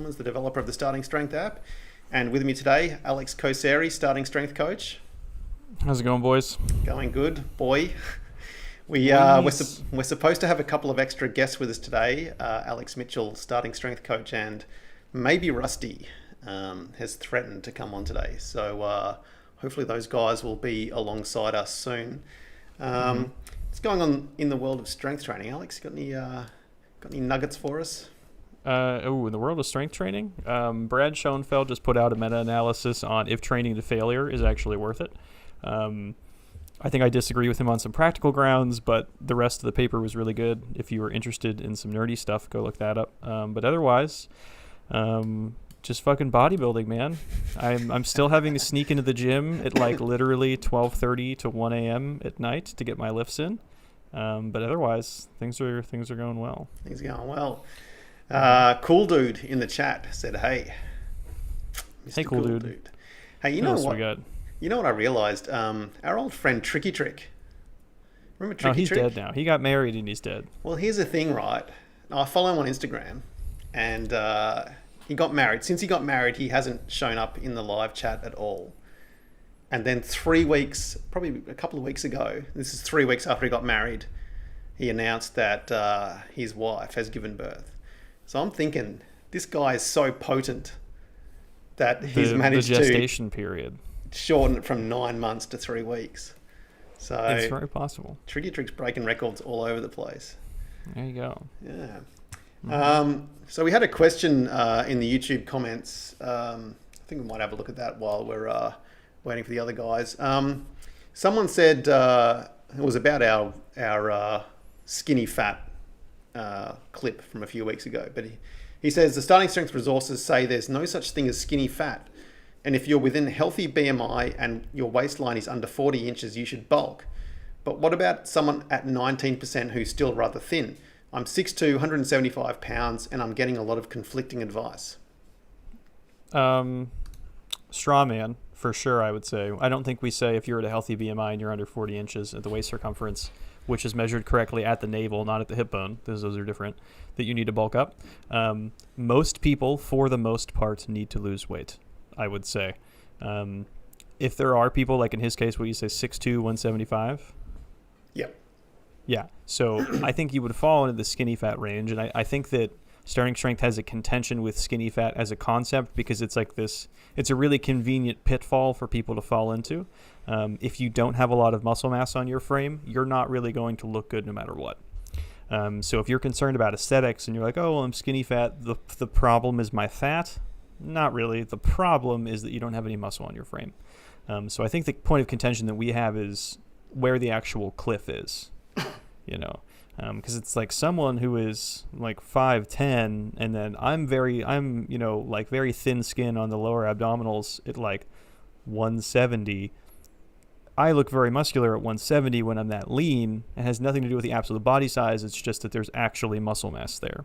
is the developer of the Starting Strength app, and with me today, Alex Koseri, Starting Strength coach. How's it going, boys? Going good, boy. We're supposed to have a couple of extra guests with us today. Alex Mitchell, Starting Strength coach, and maybe Rusty has threatened to come on today. So hopefully those guys will be alongside us soon. What's going on in the world of strength training, Alex? Got any nuggets for us? In the world of strength training, Brad Schoenfeld just put out a meta-analysis on if training to failure is actually worth it. I think I disagree with him on some practical grounds, but the rest of the paper was really good. If you were interested in some nerdy stuff, go look that up. But otherwise, just fucking bodybuilding, man. I'm still having to sneak into the gym at like literally 12:30 to 1 a.m. at night to get my lifts in. But otherwise, things are going well. Things are going well. Cool dude in the chat said, "Hey, Mr. Hey, cool dude. Hey, you know what? You know what I realized? Our old friend Tricky Trick. Remember Tricky Trick? Trick? He's dead now. He got married and he's dead. Well, here's the thing, right? I follow him on Instagram, and he got married. Since he got married, he hasn't shown up in the live chat at all. And then 3 weeks, probably a couple of weeks ago, this is 3 weeks after he got married, he announced that his wife has given birth. So I'm thinking, this guy is so potent that he's managed the gestation period shorten it from 9 months to 3 weeks. So it's very possible. Tricky Trick's breaking records all over the place. There you go. Yeah. So we had a question in the YouTube comments. I think we might have a look at that while we're waiting for the other guys. Someone said it was about our skinny fat clip from a few weeks ago, but he says the Starting Strength resources say there's no such thing as skinny fat, and if you're within healthy BMI and your waistline is under 40 inches, you should bulk. But what about someone at 19% who's still rather thin? I'm 6'2", 175 pounds, and I'm getting a lot of conflicting advice. Straw man, for sure, I would say. I don't think we say if you're at a healthy BMI and you're under 40 inches at the waist circumference, which is measured correctly at the navel, not at the hip bone, because those are different, that you need to bulk up. Most people, for the most part, need to lose weight, I would say. If there are people, like in his case, what you say, 6'2", 175? Yep. Yeah, so I think you would fall into the skinny fat range, and I think that Starting Strength has a contention with skinny fat as a concept because it's like this, it's a really convenient pitfall for people to fall into. If you don't have a lot of muscle mass on your frame, you're not really going to look good no matter what. So if you're concerned about aesthetics and you're like, oh, well, I'm skinny fat, the problem is my fat. Not really. The problem is that you don't have any muscle on your frame. So I think the point of contention that we have is where the actual cliff is, because it's like someone who is like 5'10", and then I'm very thin skin on the lower abdominals at like 170. I look very muscular at 170 when I'm that lean. It has nothing to do with the absolute body size. It's just that there's actually muscle mass there.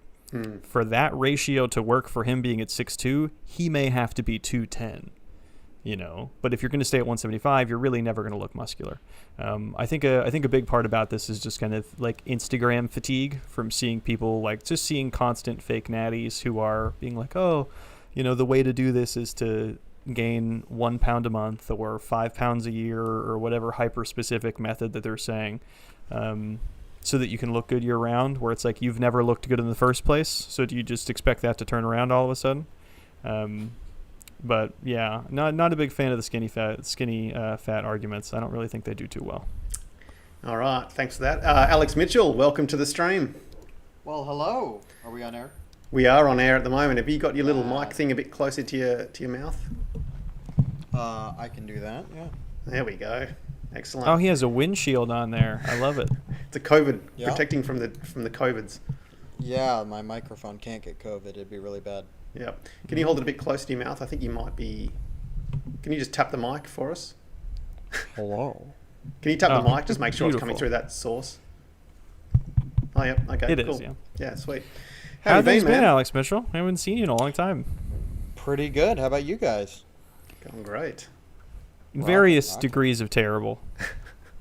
For that ratio to work for him being at 6'2", he may have to be 210, But if you're going to stay at 175, you're really never going to look muscular. I think a big part about this is just kind of like Instagram fatigue from seeing people like just seeing constant fake natties who are being like, oh, the way to do this is to gain 1 pound a month or 5 pounds a year or whatever hyper-specific method that they're saying, so that you can look good year-round, where it's like you've never looked good in the first place, so do you just expect that to turn around all of a sudden? But yeah, not a big fan of the skinny fat arguments. I don't really think they do too well. All right, thanks for that. Alex Mitchell, welcome to the stream. Well, hello. Are we on air? We are on air at the moment. Have you got your little mic thing a bit closer to your mouth? I can do that, yeah. There we go. Excellent. Oh, he has a windshield on there. I love it. It's a COVID, protecting from the COVIDs. Yeah, my microphone can't get COVID. It'd be really bad. Yeah. Can you hold it a bit closer to your mouth? I think you might be... Can you just tap the mic for us? Hello. Can you tap the mic? Just make sure it's coming through that source. Oh, yeah. Okay, It cool. is, yeah. Yeah, sweet. How have things been, man? Alex Mitchell? I haven't seen you in a long time. Pretty good. How about you guys? Going great. Various degrees of terrible.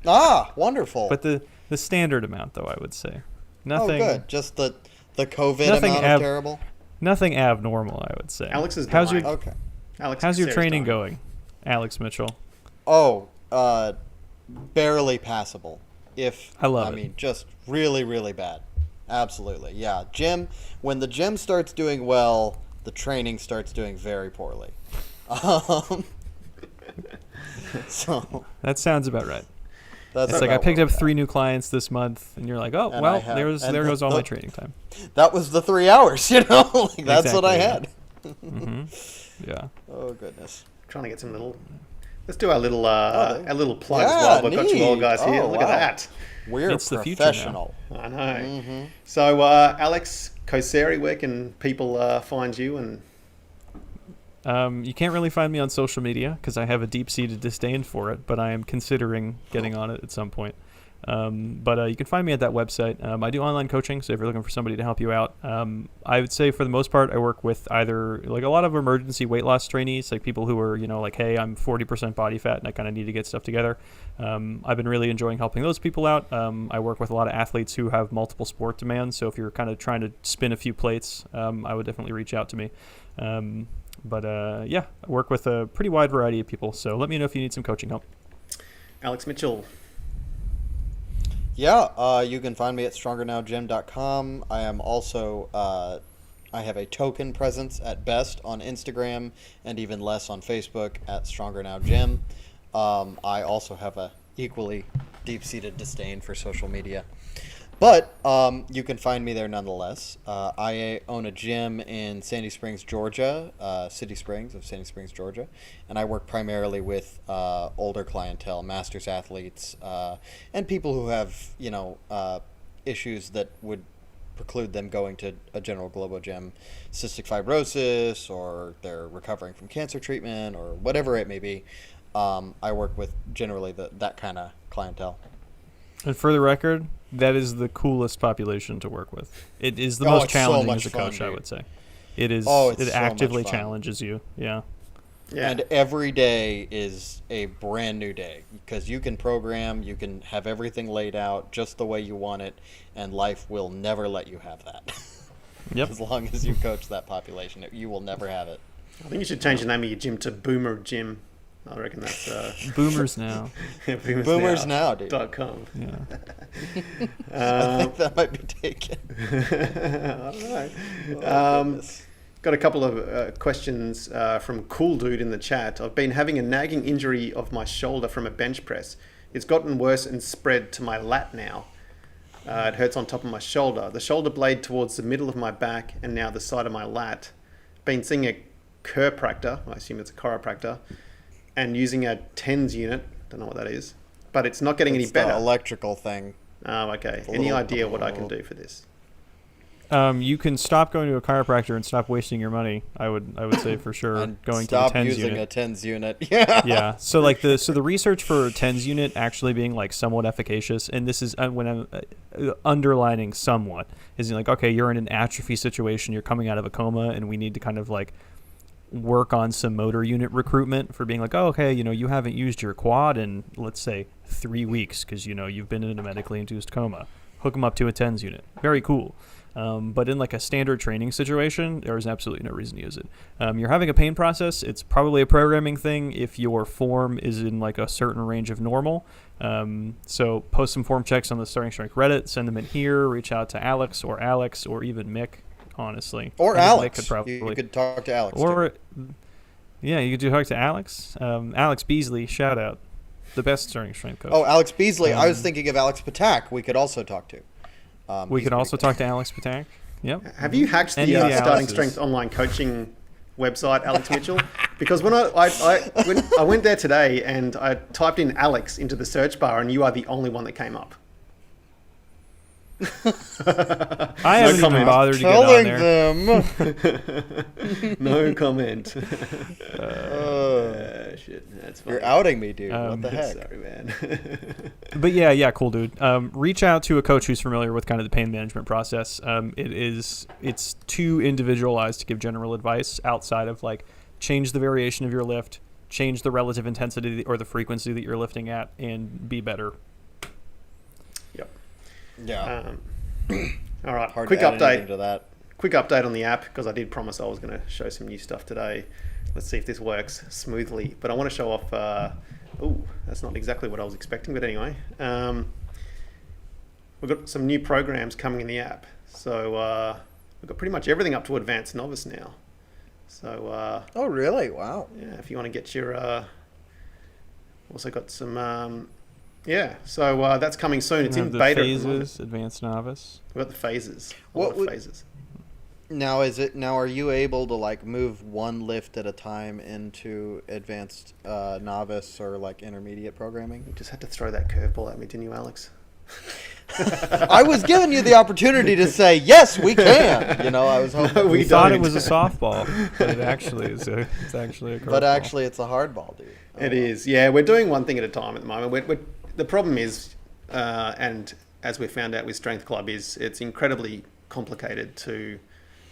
Wonderful. But the standard amount, though, I would say. Nothing. Oh, good. Just the COVID amount of terrible? Nothing abnormal, I would say. Alex is how's dying. your Okay. Alex, How's your Sarah's training dying. going, Alex Mitchell? Oh, barely passable. I love it. mean, just really, really bad. Absolutely. Yeah. When the gym starts doing well, the training starts doing very poorly. So That sounds about right. that's It's like I about picked where up we're at. 3 new clients this month, and you're like, oh, And well, I have- and there goes all the- my training time. That was the 3 hours, Like, that's what I Exactly, had. Yeah. Oh, goodness. Trying to get some little. Let's do our little plug as Yeah, well. We've got you all neat. guys here. Oh, Look wow. at that. We're It's the future now. professional. I know. Mm-hmm. So, Alex Koseri, where can people find you? And You can't really find me on social media because I have a deep-seated disdain for it, but I am considering getting on it at some point. But you can find me at that website. I do online coaching, so if you're looking for somebody to help you out, I would say for the most part I work with either like a lot of emergency weight loss trainees, like people who are, like, hey, I'm 40% body fat and I kind of need to get stuff together. I've been really enjoying helping those people out. I work with a lot of athletes who have multiple sport demands, so if you're kind of trying to spin a few plates, I would definitely reach out to me. But I work with a pretty wide variety of people, so let me know if you need some coaching help. Alex Mitchell. Yeah, you can find me at strongernowgym.com. I am also, I have a token presence at best on Instagram and even less on Facebook at Stronger Now Gym. I also have a equally deep-seated disdain for social media. But you can find me there nonetheless. I own a gym in Sandy Springs, Georgia, City Springs of Sandy Springs, Georgia, and I work primarily with older clientele, masters athletes, and people who have issues that would preclude them going to a general global gym, cystic fibrosis, or they're recovering from cancer treatment, or whatever it may be. I work with generally that kind of clientele. And for the record, that is the coolest population to work with. It is the Oh, most it's so challenging much as a coach, fun, I dude. would say. It is. Oh, it's it so actively much fun. challenges you. Yeah. Yeah. And every day is a brand new day because you can program, you can have everything laid out just the way you want it, and life will never let you have that. Yep. As long as you coach that population, you will never have it. I think you should change the name of your gym to Boomer Gym. I reckon that's Boomers now. BoomersNow, dude. .com. Yeah. I think that might be taken. I don't know. Oh, goodness. Got a couple of questions from Cool Dude in the chat. I've been having a nagging injury of my shoulder from a bench press. It's gotten worse and spread to my lat now. It hurts on top of my shoulder. The shoulder blade towards the middle of my back and now the side of my lat. Been seeing a chiropractor, I assume it's a chiropractor, and using a TENS unit. Don't know what that is. But it's not getting any It's better. the electrical thing. Oh, okay. a Any little- idea what I can do for this? You can stop going to a chiropractor and stop wasting your money. I would say for sure. And Going to the stop TENS using unit. a TENS unit. Yeah. Yeah. So like the research for TENS unit actually being like somewhat efficacious, and this is when I'm underlining somewhat, is like, okay, you're in an atrophy situation, you're coming out of a coma, and we need to kind of like work on some motor unit recruitment for being like, oh, okay, you haven't used your quad in, let's say, 3 weeks because you've been in a medically induced coma. Hook them up to a TENS unit. Very cool. But in like a standard training situation, there is absolutely no reason to use it. You're having a pain process. It's probably a programming thing if your form is in like a certain range of normal. So post some form checks on the Starting Strength Reddit, send them in here, reach out to Alex or even Mick, honestly. Or I think Mick Alex. could probably, You could talk to Alex. or too. yeah, you could talk to Alex. Alex Beasley, shout out. The best Starting Strength coach. Oh, Alex Beasley. I was Um, thinking of Alex Patak. We could also talk to. we He's could also pretty good. talk to Alex Patak. Yep. Have you hacked Any the of the Starting Alexes. Strength online coaching website, Alex Mitchell? Because when when I went there today and I typed in Alex into the search bar, and you are the only one that came up. I haven't even comment. bothered to get on Telling there. them. No comment. Oh, Shit, that's fine. you're outing me, dude. What the heck? Sorry, man. But yeah, cool, dude. Reach out to a coach who's familiar with kind of the pain management process. It's too individualized to give general advice outside of like change the variation of your lift, change the relative intensity or the frequency that you're lifting at, and be better. Yep. Yeah. All right. Hard Quick to add anything update. to that. quick update on the app, because I did promise I was going to show some new stuff today. Let's see if this works smoothly. But I want to show off... that's not exactly what I was expecting, but anyway. We've got some new programs coming in the app. So we've got pretty much everything up to Advanced Novice now. So... oh, really? Wow. Yeah, if you want to get your... also got some... so that's coming soon. It's in the beta. Phases, Advanced Novice. We've got the phases. What would- phases? Now, are you able to like move one lift at a time into advanced novice or like intermediate programming? You just had to throw that curveball at me, didn't you, Alex? I was giving you the opportunity to say yes, we can. I was hoping. No, We we thought it don't. was a softball, but it's actually a curveball. But actually, it's a hard ball, dude. It is. Yeah, we're doing one thing at a time at the moment. The problem is, and as we found out with Strength Club, is it's incredibly complicated to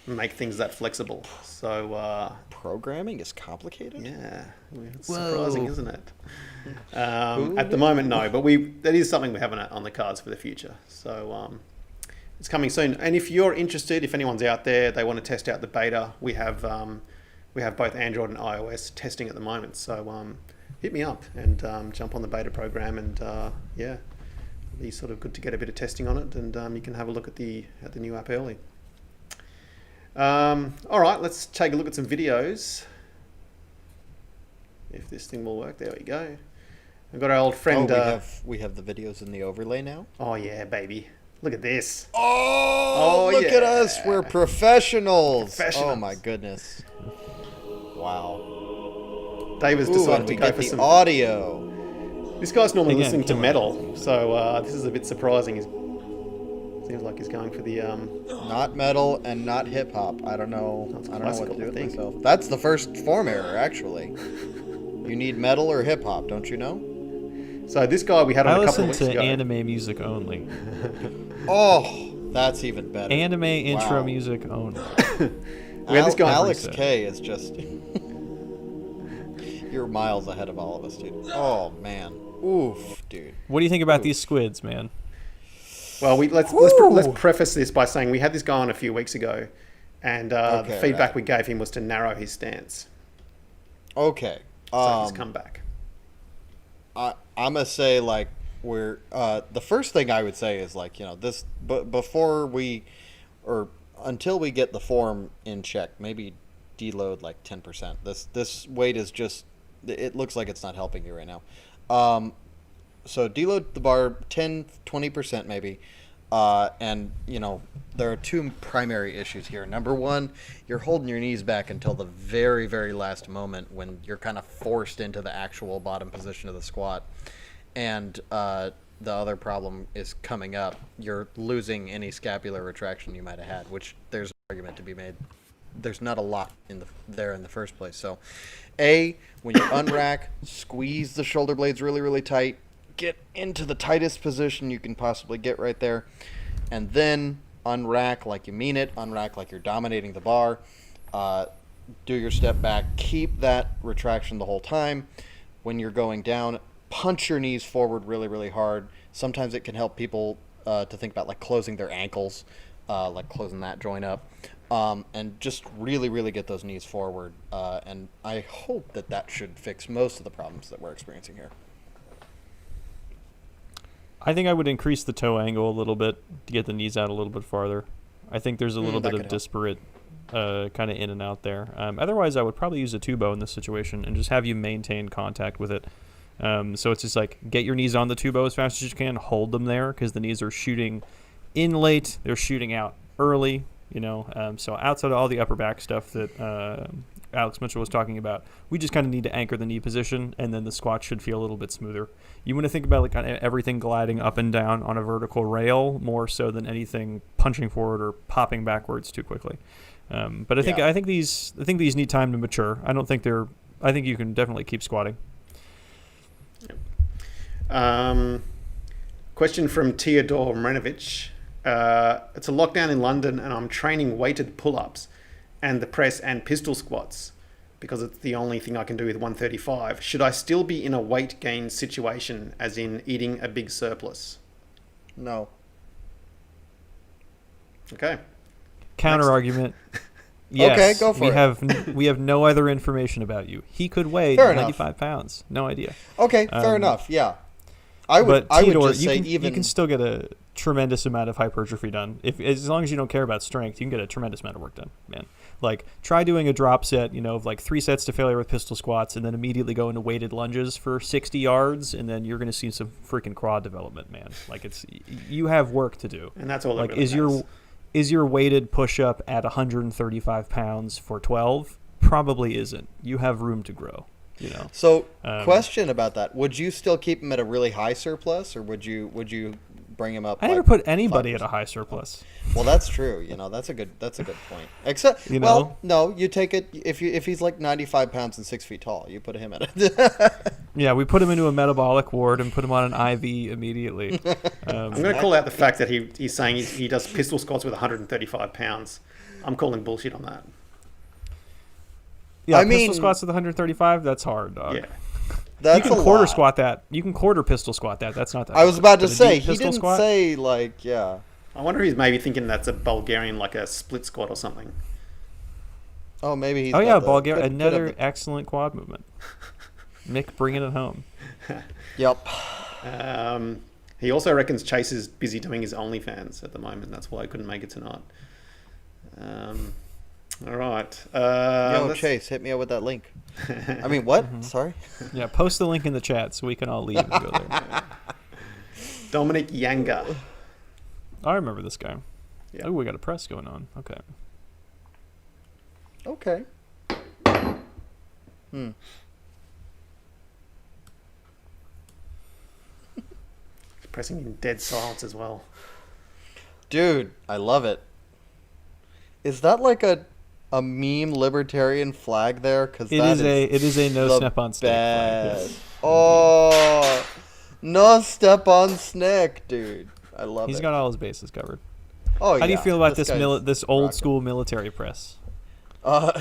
make things that flexible. So Programming is complicated. yeah, it's Whoa. surprising, isn't it? At the moment, no, but that is something we have on the cards for the future. So it's coming soon. And if you're interested, if anyone's out there, they want to test out the beta, we have both Android and iOS testing at the moment. So hit me up and jump on the beta program, and it'll be sort of good to get a bit of testing on it, and you can have a look at the new app early. All right, let's take a look at some videos. If this thing will work, there we go. I've got our old friend. We have the videos in the overlay now. Oh yeah, baby! Look at this. Oh, look at us! We're professionals. Professionals. Oh my goodness! Wow. Dave has Ooh, decided and to we go get for the some. audio. This guy's normally Again, listening to killing it. metal, so this is a bit surprising. Seems like he's going for the. Not metal and not hip hop. I don't know. Sounds I don't know what to classical, do I with think. myself. That's the first form error, actually. You need metal or hip hop, don't you know? So this guy we had I on a couple of listen weeks to ago. anime music only. Oh, that's even better. Anime intro Wow. music only. We had this guy. Alex K is just. You're miles ahead of all of us, dude. Oh man. Oof, dude. What do you think about these squids, man? Well, let's preface this by saying we had this guy on a few weeks ago, and the Okay, feedback right. we gave him was to narrow his stance. Okay. So he's come back. I'm gonna say like we're the first thing I would say is like this before we or until we get the form in check, maybe deload like 10%. This weight is just it looks like it's not helping you right now. So deload the bar 10-20% maybe. And there are two primary issues here. Number one, you're holding your knees back until the very, very last moment when you're kind of forced into the actual bottom position of the squat. And the other problem is coming up. You're losing any scapular retraction you might have had, which there's an argument to be made. There's not a lot there in the first place. So, when you unrack, squeeze the shoulder blades really, really tight. Get into the tightest position you can possibly get right there, and then unrack like you mean it. Unrack like you're dominating the bar. Do your step back. Keep that retraction the whole time. When you're going down, punch your knees forward really, really hard. Sometimes it can help people to think about like closing their ankles, like closing that joint up, and just really, really get those knees forward. And I hope that should fix most of the problems that we're experiencing here. I think I would increase the toe angle a little bit to get the knees out a little bit farther. I think there's a little that bit could of help. disparate kind of in and out there. Otherwise, I would probably use a tubo in this situation and just have you maintain contact with it. So it's just like get your knees on the tubo as fast as you can, hold them there because the knees are shooting in late, they're shooting out early. So outside of all the upper back stuff that Alex Mitchell was talking about, we just kind of need to anchor the knee position, and then the squat should feel a little bit smoother. You want to think about like kind of everything gliding up and down on a vertical rail more so than anything punching forward or popping backwards too quickly. But I think these need time to mature. I think you can definitely keep squatting. Question from Teodor Mrenovic. It's a lockdown in London, and I'm training weighted pull-ups and the press and pistol squats because it's the only thing I can do with 135. Should I still be in a weight gain situation, as in eating a big surplus? No. Okay. Counter argument. Yes, Okay, go for it. We have no other information about you. He could weigh Fair 95 enough. pounds. No idea. Okay, fair enough. Yeah, I would Theodore, just say you can still get a tremendous amount of hypertrophy done. As long as you don't care about strength, you can get a tremendous amount of work done, man. Like, try doing a drop set, of like 3 sets to failure with pistol squats, and then immediately go into weighted lunges for 60 yards, and then you're going to see some freaking quad development, man. Like, you have work to do. And that's all. Like, that really matters. is your weighted push-up at 135 pounds for 12? Probably isn't. You have room to grow, So, question about that: would you still keep him at a really high surplus, or would you bring him up? I never put anybody at a high surplus. Well, that's true. That's a good point. Except, well, no, you take it if he's like 95 pounds and 6 feet tall, you put him at it. Yeah, we put him into a metabolic ward and put him on an IV immediately. I'm going to call out the fact that he's saying he does pistol squats with 135 pounds. I'm calling bullshit on that. Yeah, pistol squats with 135, that's hard, dog. Yeah. That's you can quarter squat that. You can quarter pistol squat that. That's not that. I was about to But a say, deep he pistol didn't squat? say, like, yeah. I wonder if he's maybe thinking that's a Bulgarian, like a split squat or something. Oh, maybe he's. Oh got yeah, the- Bulgaria, could another have excellent quad movement. Mick bringing it home. Yep. He also reckons Chase is busy doing his OnlyFans at the moment. That's why I couldn't make it tonight. All right. Yo, Chase, hit me up with that link. I mean, what? Sorry. Yeah, post the link in the chat so we can all leave and go there. Dominic Yanga. I remember this guy. Yeah. Oh, we got a press going on. Okay. Okay. Pressing in dead silence as well. Dude, I love it. Is that like a meme libertarian flag there? Because It is a no step on snake flag. best. Yes. Oh, no step on snake, dude. I love He's it. got all his bases covered. Oh, How do you feel about this guy's this old rocking. school military press?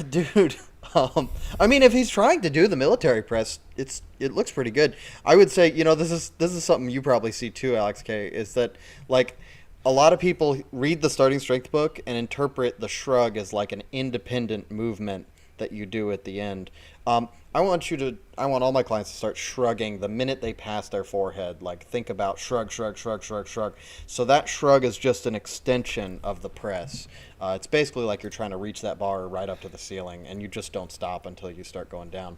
Dude, I mean, if he's trying to do the military press, it looks pretty good. I would say, this is something you probably see too, Alex K. Is that like a lot of people read the starting strength book and interpret the shrug as like an independent movement that you do at the end. I want all my clients to start shrugging the minute they pass their forehead. Like, think about shrug, shrug, shrug, shrug, shrug. So that shrug is just an extension of the press. It's basically like you're trying to reach that bar right up to the ceiling, and you just don't stop until you start going down.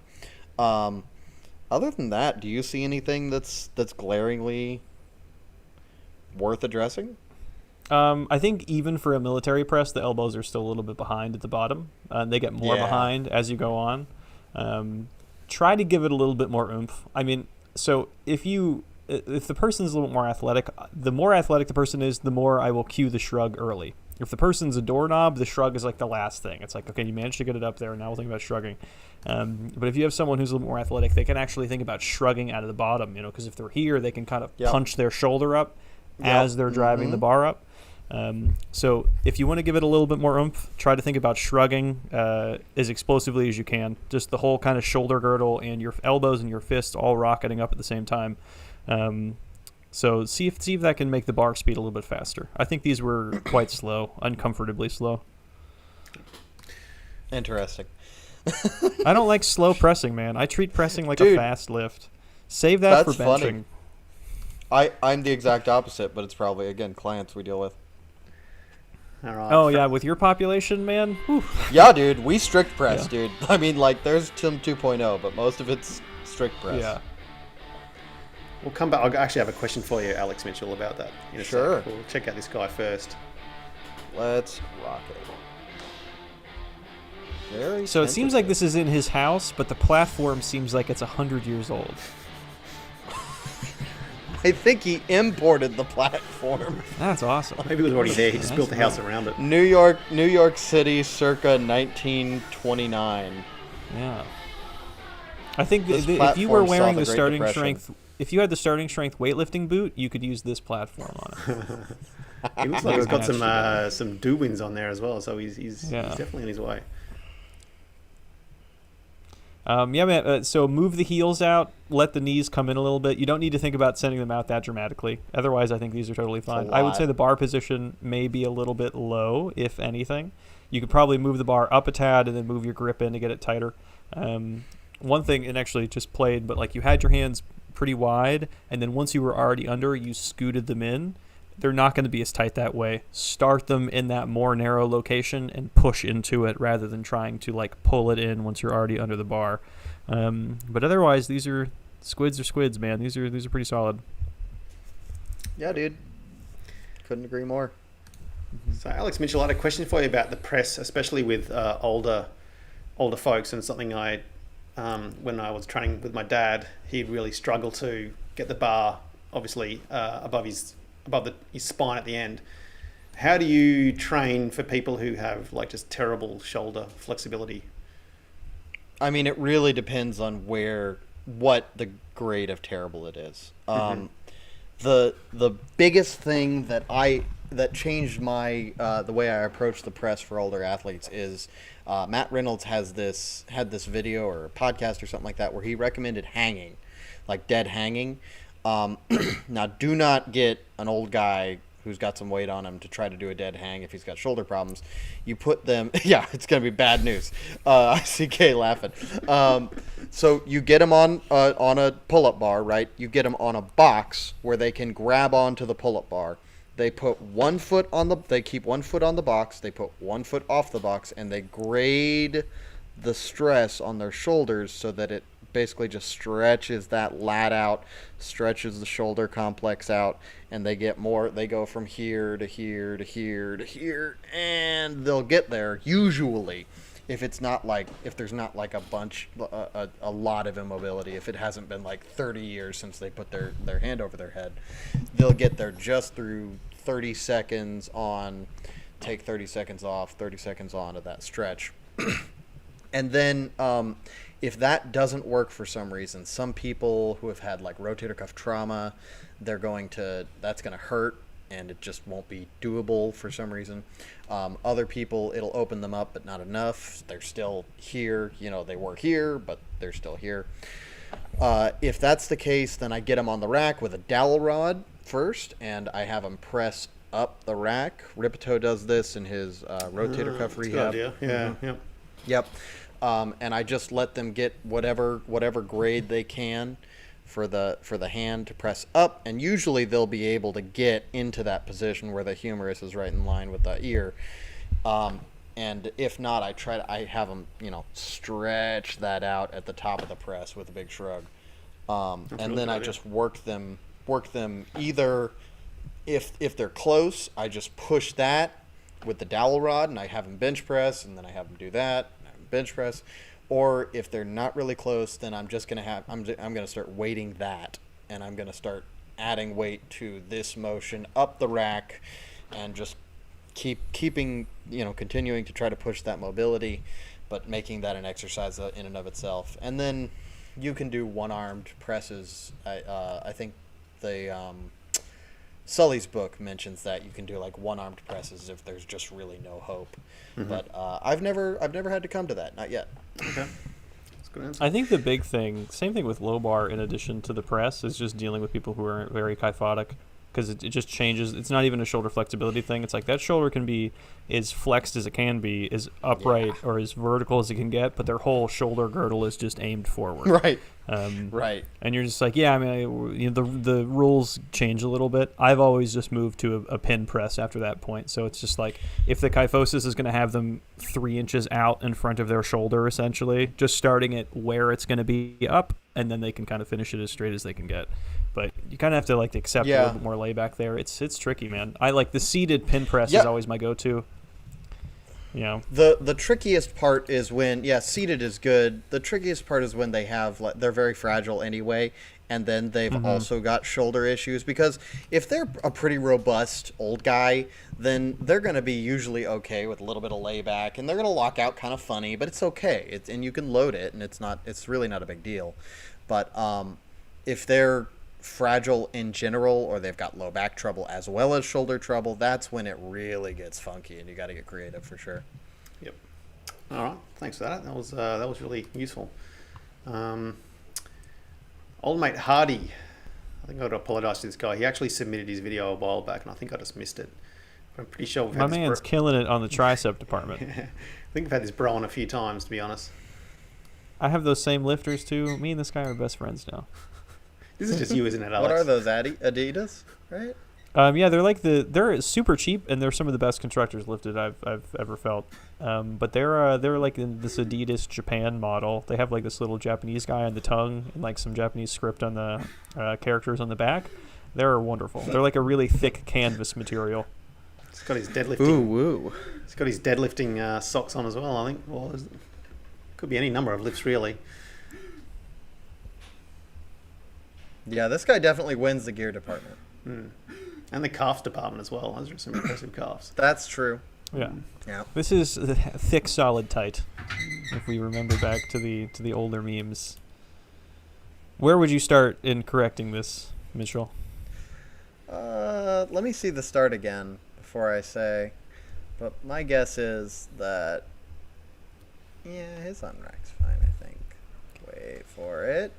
Other than that, do you see anything that's glaringly worth addressing? I think even for a military press, the elbows are still a little bit behind at the bottom. They get more behind as you go on. Try to give it a little bit more oomph. I mean, so if the person's a little bit more athletic, the more athletic the person is, the more I will cue the shrug early. If the person's a doorknob, the shrug is like the last thing. It's like, okay, you managed to get it up there, and now we'll think about shrugging. But if you have someone who's a little more athletic, they can actually think about shrugging out of the bottom, because if they're here, they can kind of punch their shoulder up as they're driving the bar up. So if you want to give it a little bit more oomph, try to think about shrugging as explosively as you can. Just the whole kind of shoulder girdle and your elbows and your fists all rocketing up at the same time. So see if that can make the bar speed a little bit faster. I think these were quite slow, uncomfortably slow. Interesting. I don't like slow pressing, man. I treat pressing like a fast lift. Save that for That's benching. funny. I'm the exact opposite, but it's probably, again, clients we deal with. All right. Oh, yeah, with your population, man? Whew. Yeah, dude, we strict press, Yeah. dude. I mean, like, there's some 2.0, but most of it's strict press. Yeah. We'll come back. I'll actually have a question for you, Alex Mitchell, about that. In a Sure. sec. We'll check out this guy first. Let's rock it. Very So it seems like tentative. this is in his house, but the platform seems like it's 100 years old. I think he imported the platform. That's awesome. Maybe it was already there. He just That's built the house nice. around it. New York City, circa 1929. Yeah. I think This if you were platform saw wearing the the Great starting Depression. strength, if you had the starting strength weightlifting boot, you could use this platform on it. He looks like he's got Actually, some do-wins on there as well, so he's Yeah. definitely on his way. Yeah, man. So move the heels out, let the knees come in a little bit. You don't need to think about sending them out that dramatically. Otherwise, I think these are totally fine. I would say the bar position may be a little bit low, if anything. You could probably move the bar up a tad and then move your grip in to get it tighter. One thing, and actually just played, but like you had your hands pretty wide, and then once you were already under, you scooted them in. They're not going to be as tight that way. Start them in that more narrow location and push into it rather than trying to like pull it in once you're already under the bar. But otherwise, these are squids, man. These are pretty solid. Yeah, dude. Couldn't agree more. So Alex Mitchell, I had a question for you about the press, especially with older folks, and something when I was training with my dad, he'd really struggle to get the bar obviously above his spine at the end. How do you train for people who have like just terrible shoulder flexibility? I mean, it really depends on what the grade of terrible it is. The biggest thing that changed my the way I approach the press for older athletes is Matt Reynolds had this video or a podcast or something like that where he recommended hanging, like dead hanging. Now, do not get an old guy who's got some weight on him to try to do a dead hang if he's got shoulder problems. You put them, yeah, it's going to be bad news. I see Kay laughing. So you get them on a pull-up bar, right? You get them on a box where they can grab onto the pull-up bar. They put they keep 1 foot on the box, they put 1 foot off the box, and they grade the stress on their shoulders so that it basically just stretches that lat out, stretches the shoulder complex out, and they get more. They go from here to here to here to here, and they'll get there usually if there's not like a lot of immobility. If it hasn't been like 30 years since they put their hand over their head, they'll get there just through 30 seconds on, take 30 seconds off, 30 seconds on to that stretch. And then if that doesn't work for some reason, some people who have had like rotator cuff trauma, that's going to hurt and it just won't be doable for some reason. Other people, it'll open them up, but not enough. They're still here. They were here, but they're still here. If that's the case, then I get them on the rack with a dowel rod first, and I have them press up the rack. Ripito does this in his rotator cuff rehab. Good idea. Yeah, Mm-hmm. yeah. Yep. And I just let them get whatever grade they can for the hand to press up, and usually they'll be able to get into that position where the humerus is right in line with the ear. And if not, I have them stretch that out at the top of the press with a big shrug. And really then I good, just work them either if they're close, I just push that with the dowel rod and I have them bench press, and then I have them do that, and I have them bench press. Or if they're not really close, then I'm just gonna I'm gonna start weighting that, and I'm gonna start adding weight to this motion up the rack, and just continuing to try to push that mobility, but making that an exercise in and of itself. And then you can do one-armed presses. I think Sully's book mentions that you can do like one-armed presses if there's just really no hope. Mm-hmm. But I've never had to come to that, not yet. Okay, that's a good answer. I think the big thing, same thing with low bar in addition to the press, is just dealing with people who are very kyphotic, because it just changes. It's not even a shoulder flexibility thing. It's like that shoulder can be as flexed as it can be, as upright or as vertical as it can get, but their whole shoulder girdle is just aimed forward. Right. Right. And you're just like, yeah, I mean, the rules change a little bit. I've always just moved to a pin press after that point. So it's just like, if the kyphosis is going to have them 3 inches out in front of their shoulder, essentially, just starting it where it's going to be up, and then they can kind of finish it as straight as they can get. But you kind of have to like accept a little bit more layback there. It's tricky, man. I like the seated pin press is always my go-to. The trickiest part is when seated is good. The trickiest part is when they're very fragile anyway, and then they've also got shoulder issues, because if they're a pretty robust old guy, then they're going to be usually okay with a little bit of layback, and they're going to lock out kind of funny, but it's okay. And you can load it, and it's really not a big deal. But if they're fragile in general, or they've got low back trouble as well as shoulder trouble, that's when it really gets funky, and you got to get creative for sure. Yep. All right, thanks for that. That was really useful. Old mate Hardy. I think I got to apologise to this guy. He actually submitted his video a while back, and I think I just missed it. I'm pretty sure we've had My man's killing it on the tricep department. I think we've had this bro on a few times, to be honest. I have those same lifters too. Me and this guy are best friends now. This is just you, isn't it, Alex? What are those, Adidas? Right? Yeah, they're super cheap, and they're some of the best constructors lifted I've ever felt. But they're like in this Adidas Japan model. They have like this little Japanese guy on the tongue and like some Japanese script on the characters on the back. They're wonderful. They're like a really thick canvas material. He's got his deadlifting. Ooh. He's got his deadlifting socks on as well. I think. Well, could be any number of lifts really. Yeah, this guy definitely wins the gear department. And the calf department as well. Those are some impressive calves. That's true. Yeah. Yeah. This is the thick, solid, tight. If we remember back to the older memes. Where would you start in correcting this, Mitchell? Let me see the start again before I say. But my guess is that, yeah, his unrack's fine, I think. Wait for it.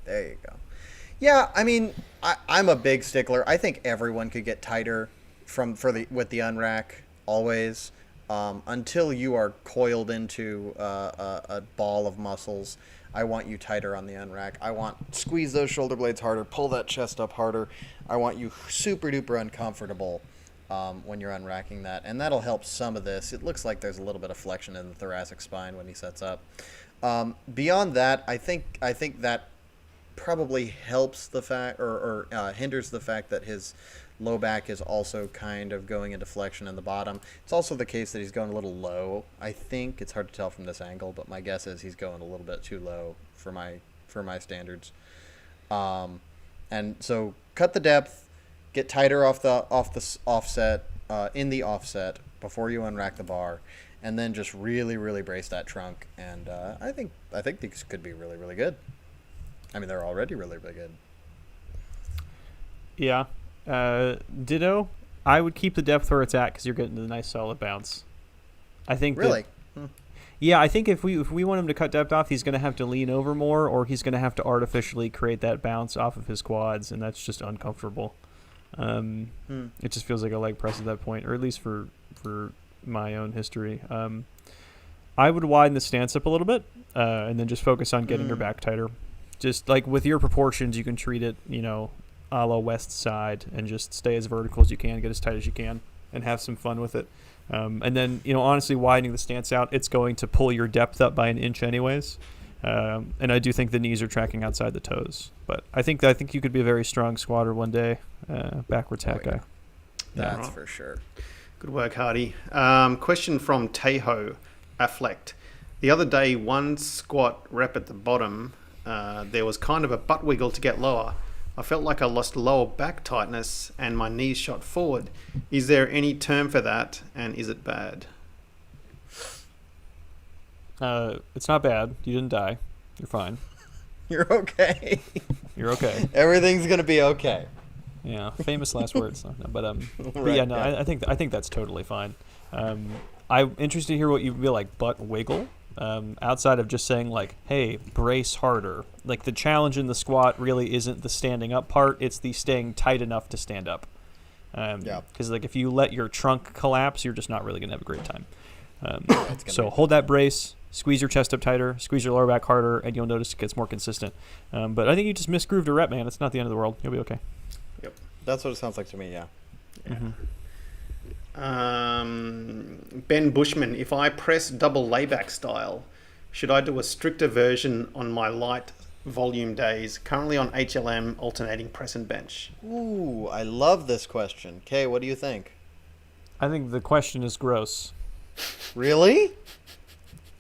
There you go. Yeah, I mean, I'm a big stickler. I think everyone could get tighter with the unrack always. Until you are coiled into a ball of muscles, I want you tighter on the unrack. I want squeeze those shoulder blades harder, pull that chest up harder. I want you super duper uncomfortable when you're unracking that, and that'll help some of this. It looks like there's a little bit of flexion in the thoracic spine when he sets up. Beyond that, I think that probably helps the fact or hinders the fact that his low back is also kind of going into flexion in the bottom. It's also the case that he's going a little low. I think it's hard to tell from this angle, but my guess is he's going a little bit too low for my standards. And so cut the depth, get tighter off the offset in the offset before you unrack the bar, and then just really really brace that trunk. And I think these could be really really good. I mean, they're already really really good. Yeah. Ditto. I would keep the depth where it's at because you're getting a nice solid bounce. I think really. Yeah, I think if we want him to cut depth off, he's going to have to lean over more, or he's going to have to artificially create that bounce off of his quads, and that's just uncomfortable. It just feels like a leg press at that point, or at least for my own history. I would widen the stance up a little bit, and then just focus on getting your back tighter. Just like with your proportions, you can treat it, a la west side, and just stay as vertical as you can, get as tight as you can, and have some fun with it. And then, honestly, widening the stance out, it's going to pull your depth up by an inch anyways. And I do think the knees are tracking outside the toes. But I think you could be a very strong squatter one day, backwards hack guy. That's for sure. Good work, Hardy. Question from Tejo Affleck. The other day, one squat rep at the bottom, there was kind of a butt wiggle to get lower. I felt like I lost lower back tightness and my knees shot forward. Is there any term for that, and is it bad? It's not bad. You didn't die. You're fine. You're okay. You're okay. Everything's gonna be okay. Yeah, famous last words. But Right, yeah, no, yeah. I think that's totally fine. I'm interested to hear what you feel like butt wiggle. Outside of just saying like, hey, brace harder. Like the challenge in the squat really isn't the standing up part, it's the staying tight enough to stand up. Because like if you let your trunk collapse, you're just not really gonna have a great time. So hold that brace, squeeze your chest up tighter, squeeze your lower back harder, and you'll notice it gets more consistent. But I think you just misgrooved a rep, man. It's not the end of the world. You'll be okay. Yep. That's what it sounds like to me. Yeah. Mm-hmm. Ben Bushman, if I press double layback style, should I do a stricter version on my light volume days? Currently on HLM, alternating press and bench. Ooh, I love this question. Kay, what do you think? I think the question is gross. Really?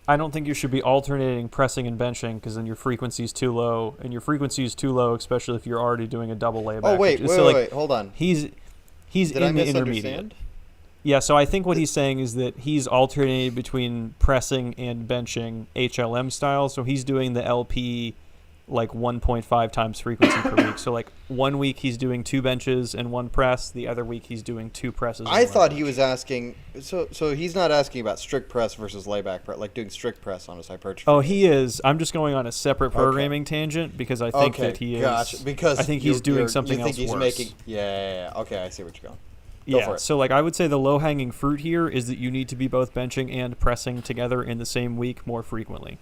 I don't think you should be alternating pressing and benching because then your frequency is too low, and your frequency is too low, especially if you're already doing a double layback. Oh wait, hold on. He's Did in I the intermediate. misunderstand? Yeah, so I think what he's saying is that he's alternating between pressing and benching HLM style. So he's doing the LP like 1.5 times frequency per week. So like 1 week he's doing 2 benches and 1 press. The other week he's doing 2 presses. I and 1 thought bench. he was asking. So he's not asking about strict press versus layback press, like doing strict press on his hypertrophy. Oh, he is. I'm just going on a separate programming tangent because I think that he is. Gotcha. Because I think he's doing something you think else he's worse. making. Yeah. Okay, I see what you're going. Go for Yeah, it. so like I would say the low-hanging fruit here is that you need to be both benching and pressing together in the same week more frequently.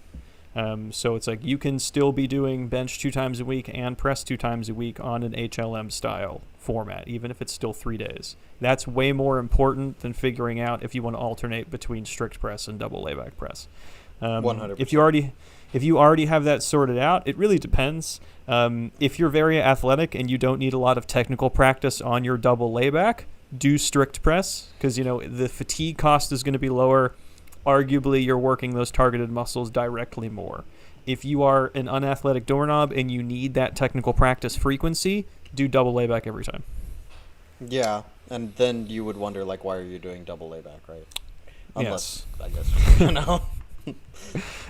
So it's like you can still be doing bench 2 times a week and press 2 times a week on an HLM style format, even if it's still 3 days. That's way more important than figuring out if you want to alternate between strict press and double layback press. 100%. If you already have that sorted out, it really depends. If you're very athletic and you don't need a lot of technical practice on your double layback, do strict press because the fatigue cost is going to be lower. Arguably, you're working those targeted muscles directly more. If you are an unathletic doorknob and you need that technical practice frequency, do double layback every time. Yeah, and then you would wonder like, why are you doing double layback, right? Unless, I guess,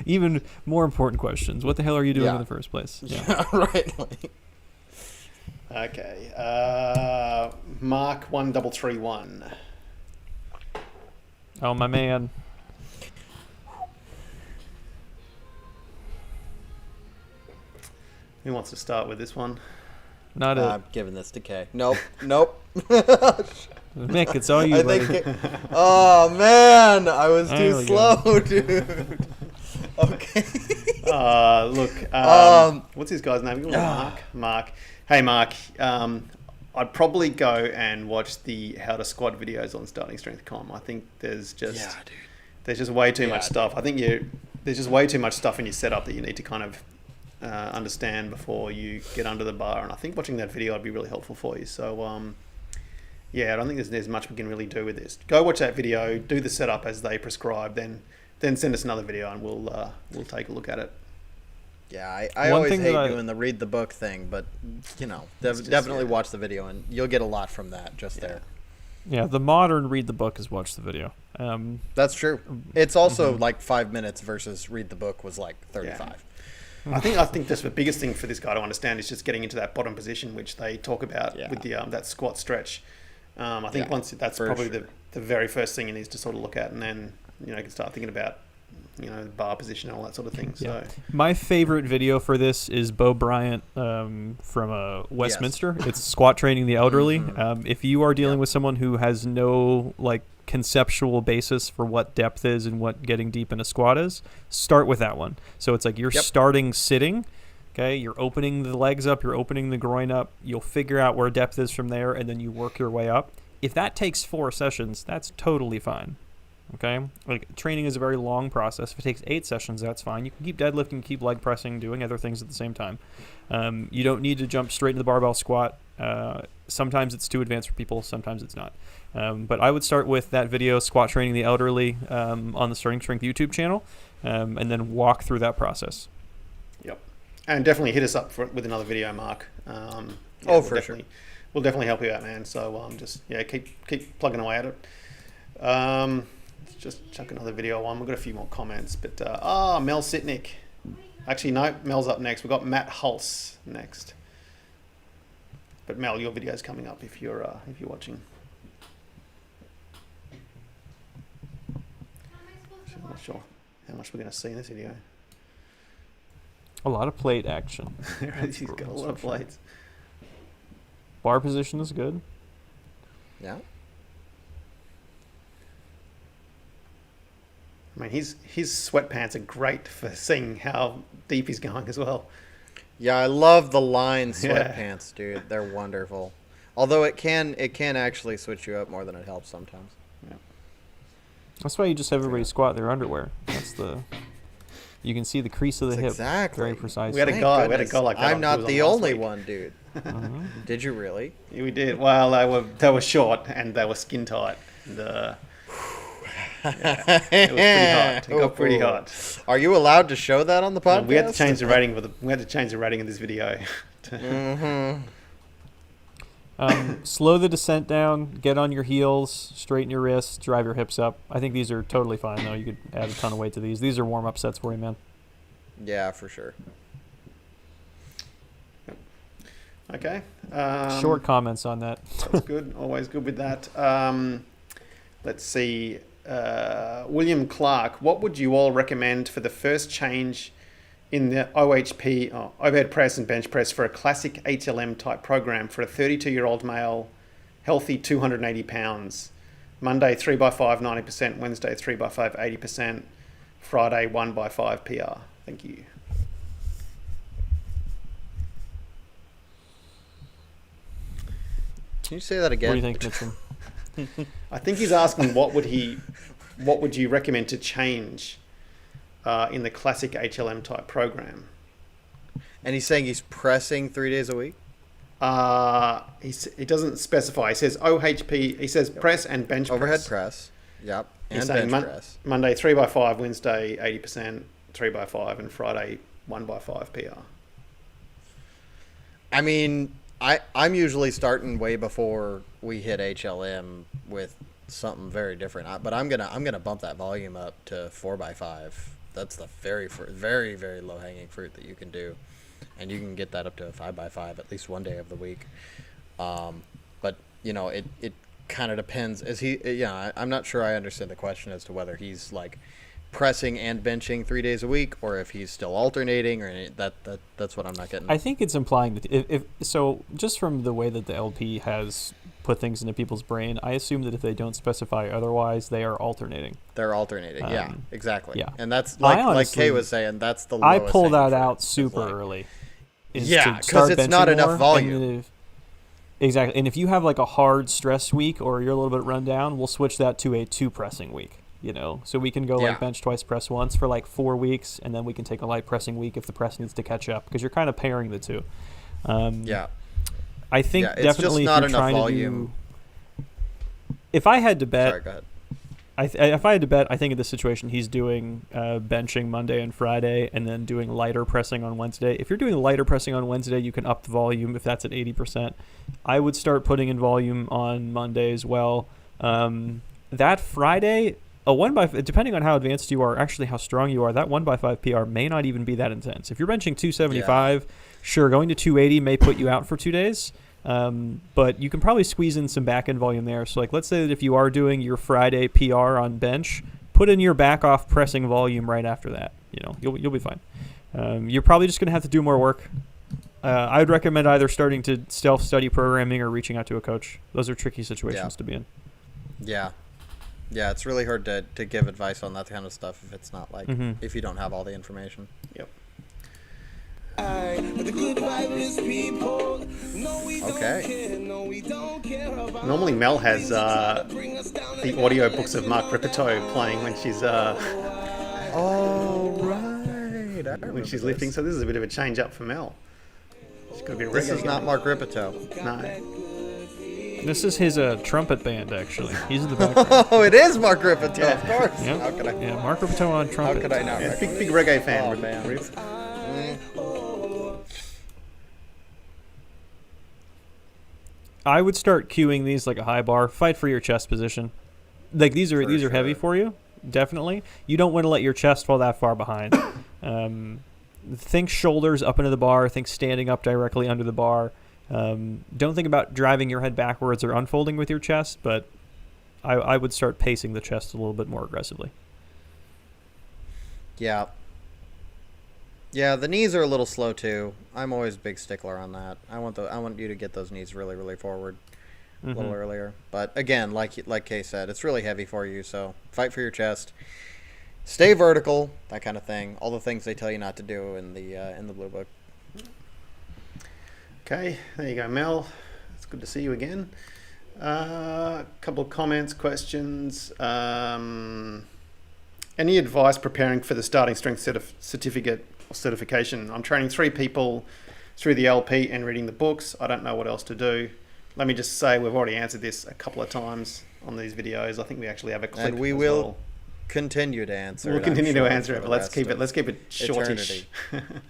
Even more important questions. What the hell are you doing Yeah. in the first place? Yeah, right. Okay. Mark 1331. Oh, my man. Who wants to start with this one? Not it. I'm giving this to Kay. Nope. Mick, it's all you, I buddy. think. Oh man, I was There too we slow, dude. Okay. Look. What's this guy's name? Mark. Hey, Mark. I'd probably go and watch the how to squat videos on Starting Strength Com. I think there's just way too much stuff. I think there's just way too much stuff in your setup that you need to kind of understand before you get under the bar. And I think watching that video would be really helpful for you. So, I don't think there's much we can really do with this. Go watch that video, do the setup as they prescribe, then send us another video and we'll take a look at it. Yeah, I One always thing hate that doing the read the book thing, but just, definitely watch the video and you'll get a lot from that there. Yeah, the modern read the book is watch the video. That's true. It's also like 5 minutes versus read the book was like 35. I think just the biggest thing for this guy to understand is just getting into that bottom position, which they talk about with the that squat stretch. I think once that's probably the very first thing he needs to sort of look at, and then you can start thinking about the bar position and all that sort of thing. So my favorite video for this is Bo Bryant from Westminster. It's squat training the elderly. If you are dealing with someone who has no conceptual basis for what depth is and what getting deep in a squat is, start with that one. So it's like you're starting sitting. Okay, you're opening the legs up, you're opening the groin up. You'll figure out where depth is from there, and then you work your way up. If that takes 4 sessions, that's totally fine. Okay, training is a very long process. If it takes 8 sessions, that's fine. You can keep deadlifting, keep leg pressing, doing other things at the same time. You don't need to jump straight into the barbell squat. Sometimes it's too advanced for people, sometimes it's not. But I would start with that video, Squat Training the Elderly, on the Starting Strength YouTube channel, and then walk through that process. Yep. And definitely hit us up with another video, Mark. For sure. We'll definitely help you out, man. So keep plugging away at it. Just chuck another video on. We've got a few more comments, but Mel Sitnick. Actually, no, Mel's up next. We've got Matt Hulse next. But Mel, your video's coming up if you're watching. I'm not sure how much we're going to see in this video. A lot of plate action. He's got a lot of plates. Bar position is good. Yeah. I mean, his sweatpants are great for seeing how deep he's going as well. Yeah, I love the line sweatpants, dude. They're wonderful. Although it can actually switch you up more than it helps sometimes. Yeah. That's why you just have everybody squat their underwear. You can see the crease of the hip exactly. very precisely. We had a guy like that. I'm not the only one, dude. Did you really? Yeah, we did. Well, they were short and they were skin tight. And, it was pretty hot. It got pretty hot. Are you allowed to show that on the podcast? We had to change the rating. We had to change the rating of this video. Slow the descent down. Get on your heels. Straighten your wrists. Drive your hips up. I think these are totally fine, though. You could add a ton of weight to these. These are warm-up sets for you, man. Yeah, for sure. Okay. Short comments on that. That's good. Always good with that. Let's see. William Clark, what would you all recommend for the first change in the OHP, overhead press and bench press for a classic HLM type program for a 32-year-old male, healthy 280 pounds? Monday 3x5 90%, Wednesday 3x5 80%, Friday 1x5 PR. Thank you. Can you say that again? What do you think, Mitchell? I think he's asking what would you recommend to change in the classic HLM type program? And he's saying he's pressing 3 days a week? He doesn't specify. He says OHP. He says press and bench Overhead press. press. Yep. He's And saying bench press. Monday 3x5, Wednesday 80%, 3x5, and Friday 1x5 PR. I mean, I'm usually starting way before we hit HLM with something very different. But I'm gonna bump that volume up to 4x5. That's the very very low hanging fruit that you can do, and you can get that up to a 5x5 at least one day of the week. But it kind of depends. I'm not sure I understand the question as to whether he's like pressing and benching 3 days a week, or if he's still alternating, or that's what I'm not getting. I think it's implying that if so, just from the way that the LP has put things into people's brain, I assume that if they don't specify otherwise, they are alternating. They're alternating. Yeah, exactly. Yeah. And that's honestly, like Kay was saying, that's the I lowest pull hanging that fruit, out is super like- early. Yeah, because it's not enough volume. Exactly. And if you have like a hard stress week or you're a little bit run down, we'll switch that to a 2 pressing week. So we can go like bench twice, press once for like 4 weeks, and then we can take a light pressing week if the press needs to catch up, because you're kind of pairing the two. I think it's definitely just not if you're enough trying volume. to do. If I had to bet, Sorry, go ahead. If I had to bet, I think in this situation he's doing benching Monday and Friday, and then doing lighter pressing on Wednesday. If you're doing lighter pressing on Wednesday, you can up the volume if that's at 80%. I would start putting in volume on Monday as well. That Friday, depending on how advanced you are, actually how strong you are, that 1x5 PR may not even be that intense. If you're benching 275, sure, going to 280 may put you out for 2 days. But you can probably squeeze in some back end volume there. So like, let's say that if you are doing your Friday PR on bench, put in your back off pressing volume right after that. You'll be fine. You're probably just going to have to do more work. I would recommend either starting to self-study programming or reaching out to a coach. Those are tricky situations to be in. Yeah, it's really hard to give advice on that kind of stuff if it's not like, if you don't have all the information. Yep. Okay. Normally Mel has the audio books of Mark Rippertoe playing when she's Oh, right. when she's lifting. So this is a bit of a change up for Mel. She's got a bit of This reggae is not going. Mark Rippertoe. No. This is his trumpet band, actually. He's in the background. Oh, it is Mark Rippertoe, of course. Yeah. How could I? Yeah, Mark Rippertoe on trumpet. How could I not? Yeah, recognize big reggae fan. Oh, man. Rip. I would start cueing these like a high bar. Fight for your chest position. Like these are For heavy sure. for you, definitely. You don't want to let your chest fall that far behind. Think shoulders up into the bar. Think standing up directly under the bar. Don't think about driving your head backwards or unfolding with your chest, but I would start pacing the chest a little bit more aggressively. Yeah. Yeah, the knees are a little slow too. I'm always a big stickler on that. I want you to get those knees really, really forward a little earlier. But again, like Kay said, it's really heavy for you, so fight for your chest. Stay vertical, that kind of thing. All the things they tell you not to do in the blue book. Okay, there you go, Mel. It's good to see you again. Couple of comments, questions. Any advice preparing for the starting strength certificate or certification? I'm training 3 people through the LP and reading the books. I don't know what else to do. Let me just say we've already answered this a couple of times on these videos. I think we actually have a clip. And we as will well. Continue to answer. We'll it, continue I'm sure, to answer for it, the but let's rest keep it. of Let's keep it shortish. eternity.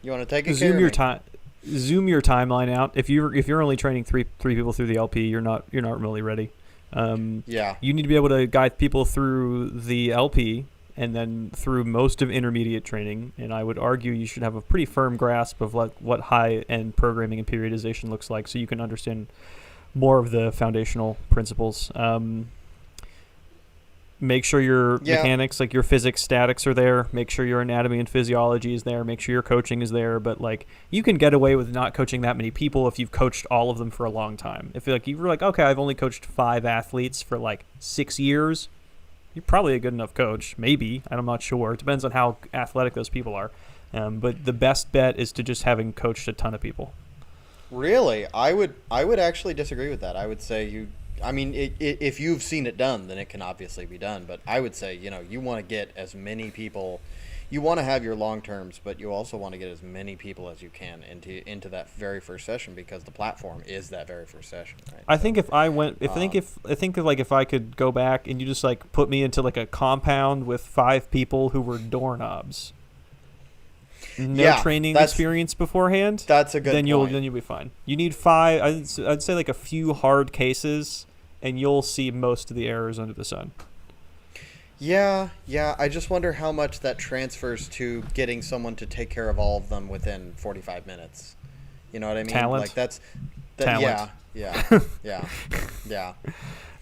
You want to take it? Zoom your time. Zoom your timeline out. If you're only training three people through the LP, you're not really ready. Yeah. You need to be able to guide people through the LP and then through most of intermediate training. And I would argue you should have a pretty firm grasp of what high-end programming and periodization looks like, so you can understand more of the foundational principles. Make sure your mechanics, like your physics, statics are there. Make sure your anatomy and physiology is there. Make sure your coaching is there. But like, you can get away with not coaching that many people if you've coached all of them for a long time. If like you were like, okay, I've only coached 5 athletes for like 6 years, you're probably a good enough coach. Maybe. I'm not sure. It depends on how athletic those people are. But the best bet is to just having coached a ton of people. Really, I would actually disagree with that. I would say if you've seen it done, then it can obviously be done. But I would say, you want to get as many people. You want to have your long terms, but you also want to get as many people as you can into that very first session, because the platform is that very first session. Right? I think if I could go back and you just like put me into like a compound with 5 people who were doorknobs, training experience beforehand, that's a good then point. You'll be fine. You need 5. I'd say like a few hard cases, and you'll see most of the errors under the sun. Yeah. I just wonder how much that transfers to getting someone to take care of all of them within 45 minutes. You know what I mean? Talent. Like that's Talent. Yeah.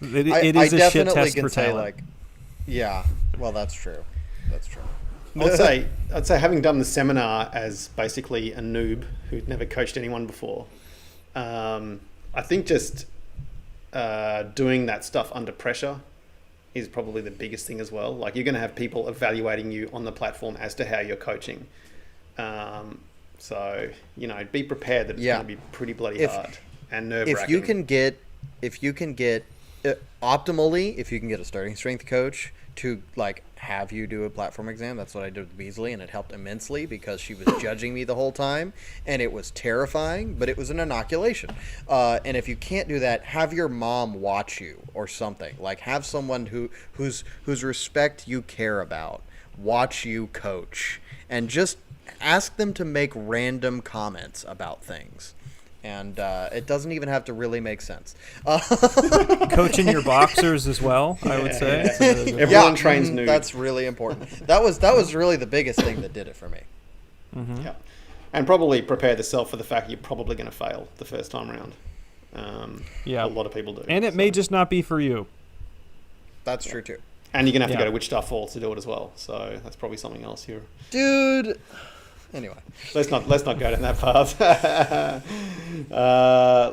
It is a shit test for say talent. Well, that's true. I'd say having done the seminar as basically a noob who'd never coached anyone before, I think just doing that stuff under pressure is probably the biggest thing as well. Like, you're going to have people evaluating you on the platform as to how you're coaching. So, be prepared that it's going to be pretty bloody hard and nerve-wracking. If you can get optimally, if you can get a starting strength coach to like have you do a platform exam. That's what I did with Beasley, and it helped immensely because she was judging me the whole time, and it was terrifying, but it was an inoculation. And if you can't do that, have your mom watch you or something. Like, have someone whose respect you care about watch you coach, and just ask them to make random comments about things. And it doesn't even have to really make sense. Coaching your boxers as well, I would say. Everyone trains nude. That's really important. That was really the biggest thing that did it for me. Mm-hmm. Yeah, and probably prepare yourself for the fact you're probably going to fail the first time around. A lot of people do. And it may just not be for you. That's true too. And you're going to have to go to Wichita Falls to do it as well. So that's probably something else here. Dude. Anyway, let's not go down that path.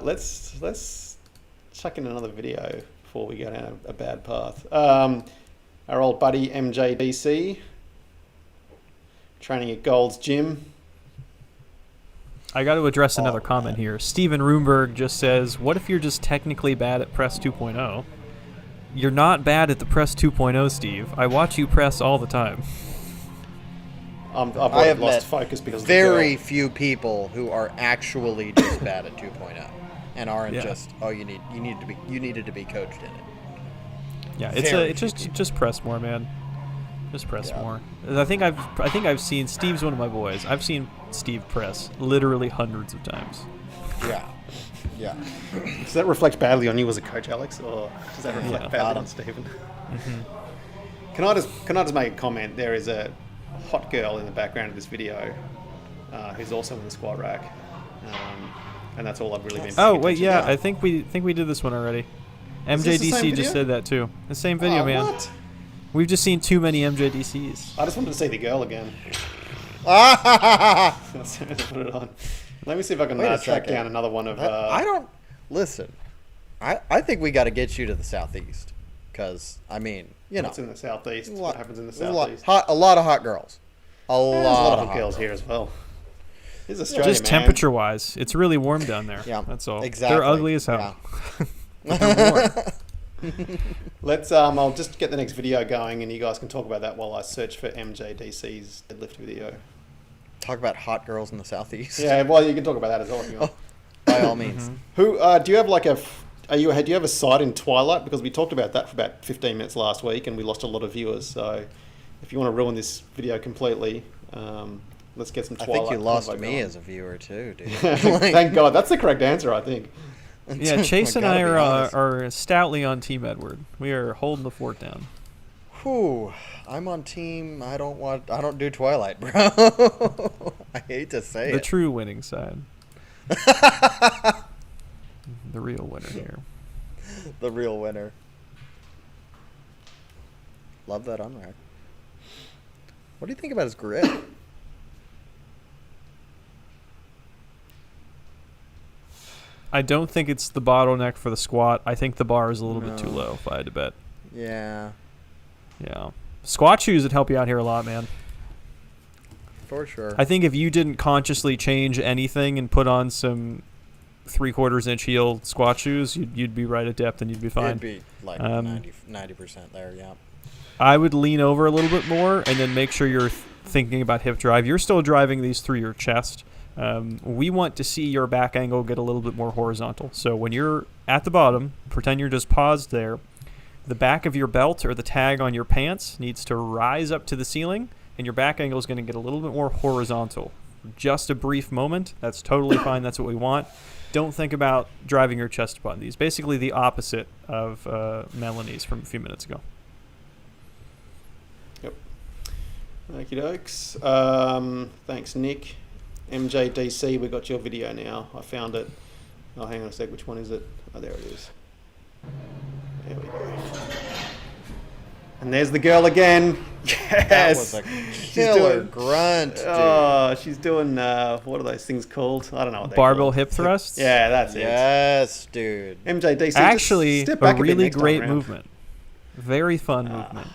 Let's chuck in another video before we go down a bad path. Our old buddy MJDC, training at Gold's Gym. I got to address another comment here. Steven Roomberg just says, "What if you're just technically bad at press 2.0?" You're not bad at the press 2.0, Steve. I watch you press all the time. I have lost focus because very few people who are actually just bad at 2.0 and aren't just you needed to be coached in it. Yeah, it's just press more, man. Just press more. I think I've seen Steve's one of my boys. I've seen Steve press literally hundreds of times. Yeah. Does that reflect badly on you as a coach, Alex, or does that reflect badly on Steven? Mm-hmm. Can I just make a comment? There is a hot girl in the background of this video who's also in the squat rack, and that's all I've really been. Oh wait, yeah, I think we did this one already. MJDC just said that too. The same video, man. What? We've just seen too many MJDCs. I just wanted to see the girl again. Let's put it on. Let me see if I can track down another one of. I don't listen. I think we got to get you to the southeast, because I mean, what's in the southeast? What happens in the southeast? A lot of hot girls. A lot of hot girls here as well. This is Australia, just temperature-wise, it's really warm down there. Yeah, that's all. Exactly. They're ugly as hell. Yeah. But they're warm. Let's. I'll just get the next video going, and you guys can talk about that while I search for MJDC's deadlift video. Talk about hot girls in the southeast. Yeah, well, you can talk about that as well if you want. By all means. Who do you have like a? Do you have a site in Twilight? Because we talked about that for about 15 minutes last week, and we lost a lot of viewers. So, if you want to ruin this video completely, let's get some Twilight. I think you lost me as a viewer too, dude. Thank God, that's the correct answer, I think. Yeah, Chase and I are stoutly on Team Edward. We are holding the fort down. Whew. I'm on team. I don't do Twilight, bro. I hate to say The it. true winning side. The real winner here. The real winner. Love that unrack. What do you think about his grip? I don't think it's the bottleneck for the squat. I think the bar is a little bit too low, if I had to bet. Yeah, Yeah. Squat shoes would help you out here a lot, man. for sure. I think if you didn't consciously change anything and put on some 3/4 inch heel squat shoes, you'd be right at depth and you'd be fine. It'd be like 90% there, yeah. I would lean over a little bit more and then make sure you're thinking about hip drive. You're still driving these through your chest. We want to see your back angle get a little bit more horizontal. So when you're at the bottom, pretend you're just paused there. The back of your belt or the tag on your pants needs to rise up to the ceiling, and your back angle is going to get a little bit more horizontal. Just a brief moment. That's totally fine. That's what we want. Don't think about driving your chest upon these. Basically the opposite of Melanie's from a few minutes ago. Yep. Okie dokes. Thanks, Nick. MJDC, we got your video now. I found it. Oh, hang on a sec. Which one is it? Oh, there it is. There we go. And there's the girl again. Yes. That was a killer grunt, dude. Oh, she's doing, what are those things called? I don't know what they're Barbell called. hip thrusts? Yeah, that's Yes, dude. it. MJDC. Actually, just step a back bit really next time great round. movement. Very fun movement.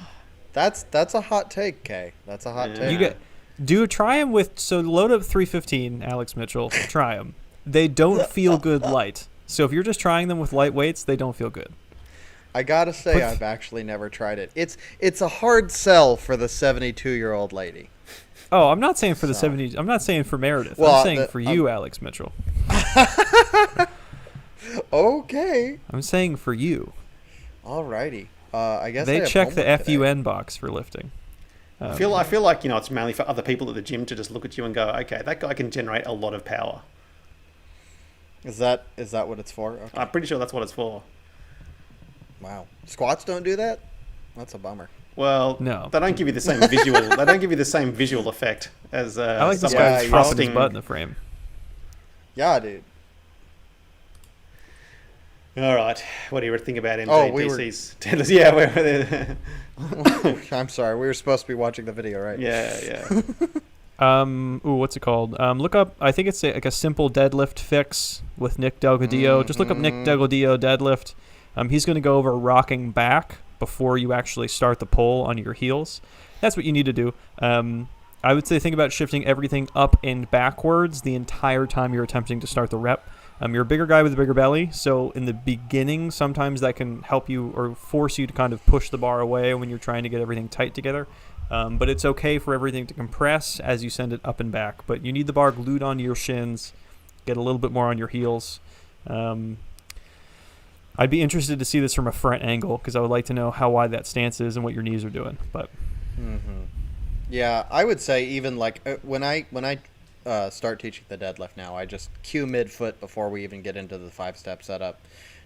That's a hot take, Kay. That's a hot Yeah. take. Try them with, so load up 315, Alex Mitchell. Try them. They don't feel good light. So if you're just trying them with light weights, they don't feel good. I gotta say, I've actually never tried it. It's a hard sell for the 72-year-old lady. Oh, I'm not saying for the So. 70s. I'm not saying for Meredith. Well, I'm saying for you, Alex Mitchell. Okay. I'm saying for you. Alrighty. I guess I They have check the homework today. FUN box for lifting. I feel like, it's mainly for other people at the gym to just look at you and go, okay, that guy can generate a lot of power. Is that what it's for? Okay. I'm pretty sure that's what it's for. Wow. Squats don't do that? That's a bummer. Well, No. they don't give you the same visual. They don't give you the same visual effect as I like this someone guy yeah, dropping his thrusting. butt in the frame. Yeah, dude. All right, what do you think about Oh, we were- MJDC's Deadlift? Yeah, we're I'm sorry. We were supposed to be watching the video, right? yeah. What's it called? Look up, I think it's like a simple deadlift fix with Nick Delgadillo. Just look up Nick Delgadillo deadlift. He's going to go over rocking back before you actually start the pull on your heels. That's what you need to do. I would say think about shifting everything up and backwards the entire time you're attempting to start the rep. You're a bigger guy with a bigger belly, so in the beginning, sometimes that can help you or force you to kind of push the bar away when you're trying to get everything tight together. But it's okay for everything to compress as you send it up and back. But you need the bar glued onto your shins, get a little bit more on your heels. I'd be interested to see this from a front angle because I would like to know how wide that stance is and what your knees are doing. But Yeah, I would say even like when I start teaching the deadlift now, I just cue midfoot before we even get into the 5-step setup.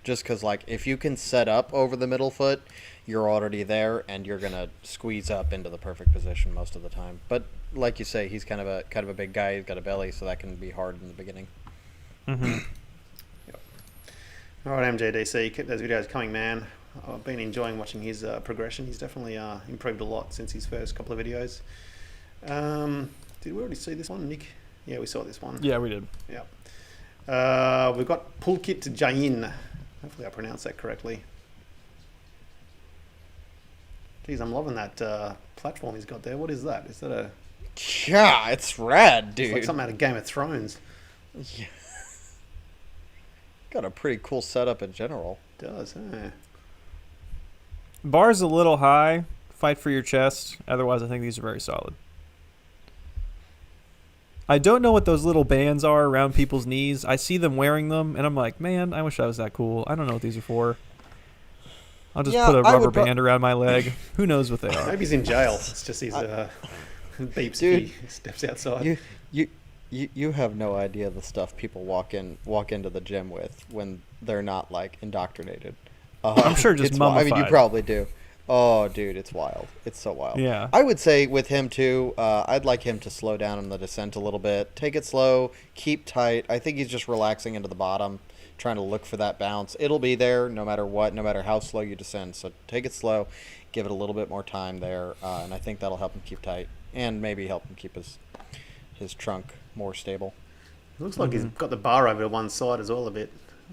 Just because, like, if you can set up over the middle foot, you're already there, and you're gonna squeeze up into the perfect position most of the time. But like you say, he's kind of a big guy. He's got a belly, so that can be hard in the beginning. All right, MJDC, keep those videos coming, man. I've been enjoying watching his progression. He's definitely improved a lot since his first couple of videos. Did we already see this one, Nick? Yeah, we saw this one. yeah, we did. Yeah. We've got Pulkit Jain. Hopefully I pronounced that correctly. Geez, I'm loving that platform he's got there. What is that? Is that a... Yeah, it's rad, It's dude. like something out of Game of Thrones. Yeah. Got a pretty cool setup in general. It does, huh? Bar's a little high. Fight for your chest. Otherwise, I think these are very solid. I don't know what those little bands are around people's knees. I see them wearing them, and I'm like, man, I wish I was that cool. I don't know what these are for. I'll just put a rubber band around my leg. Who knows what they are? Maybe he's in jail. It's just his beeps Dude, he steps outside. You have no idea the stuff people walk into the gym with when they're not like indoctrinated. I'm sure just I mean, you mummified. probably do. Oh, dude, it's wild. It's so wild. Yeah. I would say with him too, I'd like him to slow down on the descent a little bit. Take it slow, keep tight. I think he's just relaxing into the bottom, trying to look for that bounce. It'll be there no matter what, no matter how slow you descend. So take it slow, give it a little bit more time there, and I think that'll help him keep tight and maybe help him keep his trunk more stable. It looks like he's got the bar over to one side as well a bit.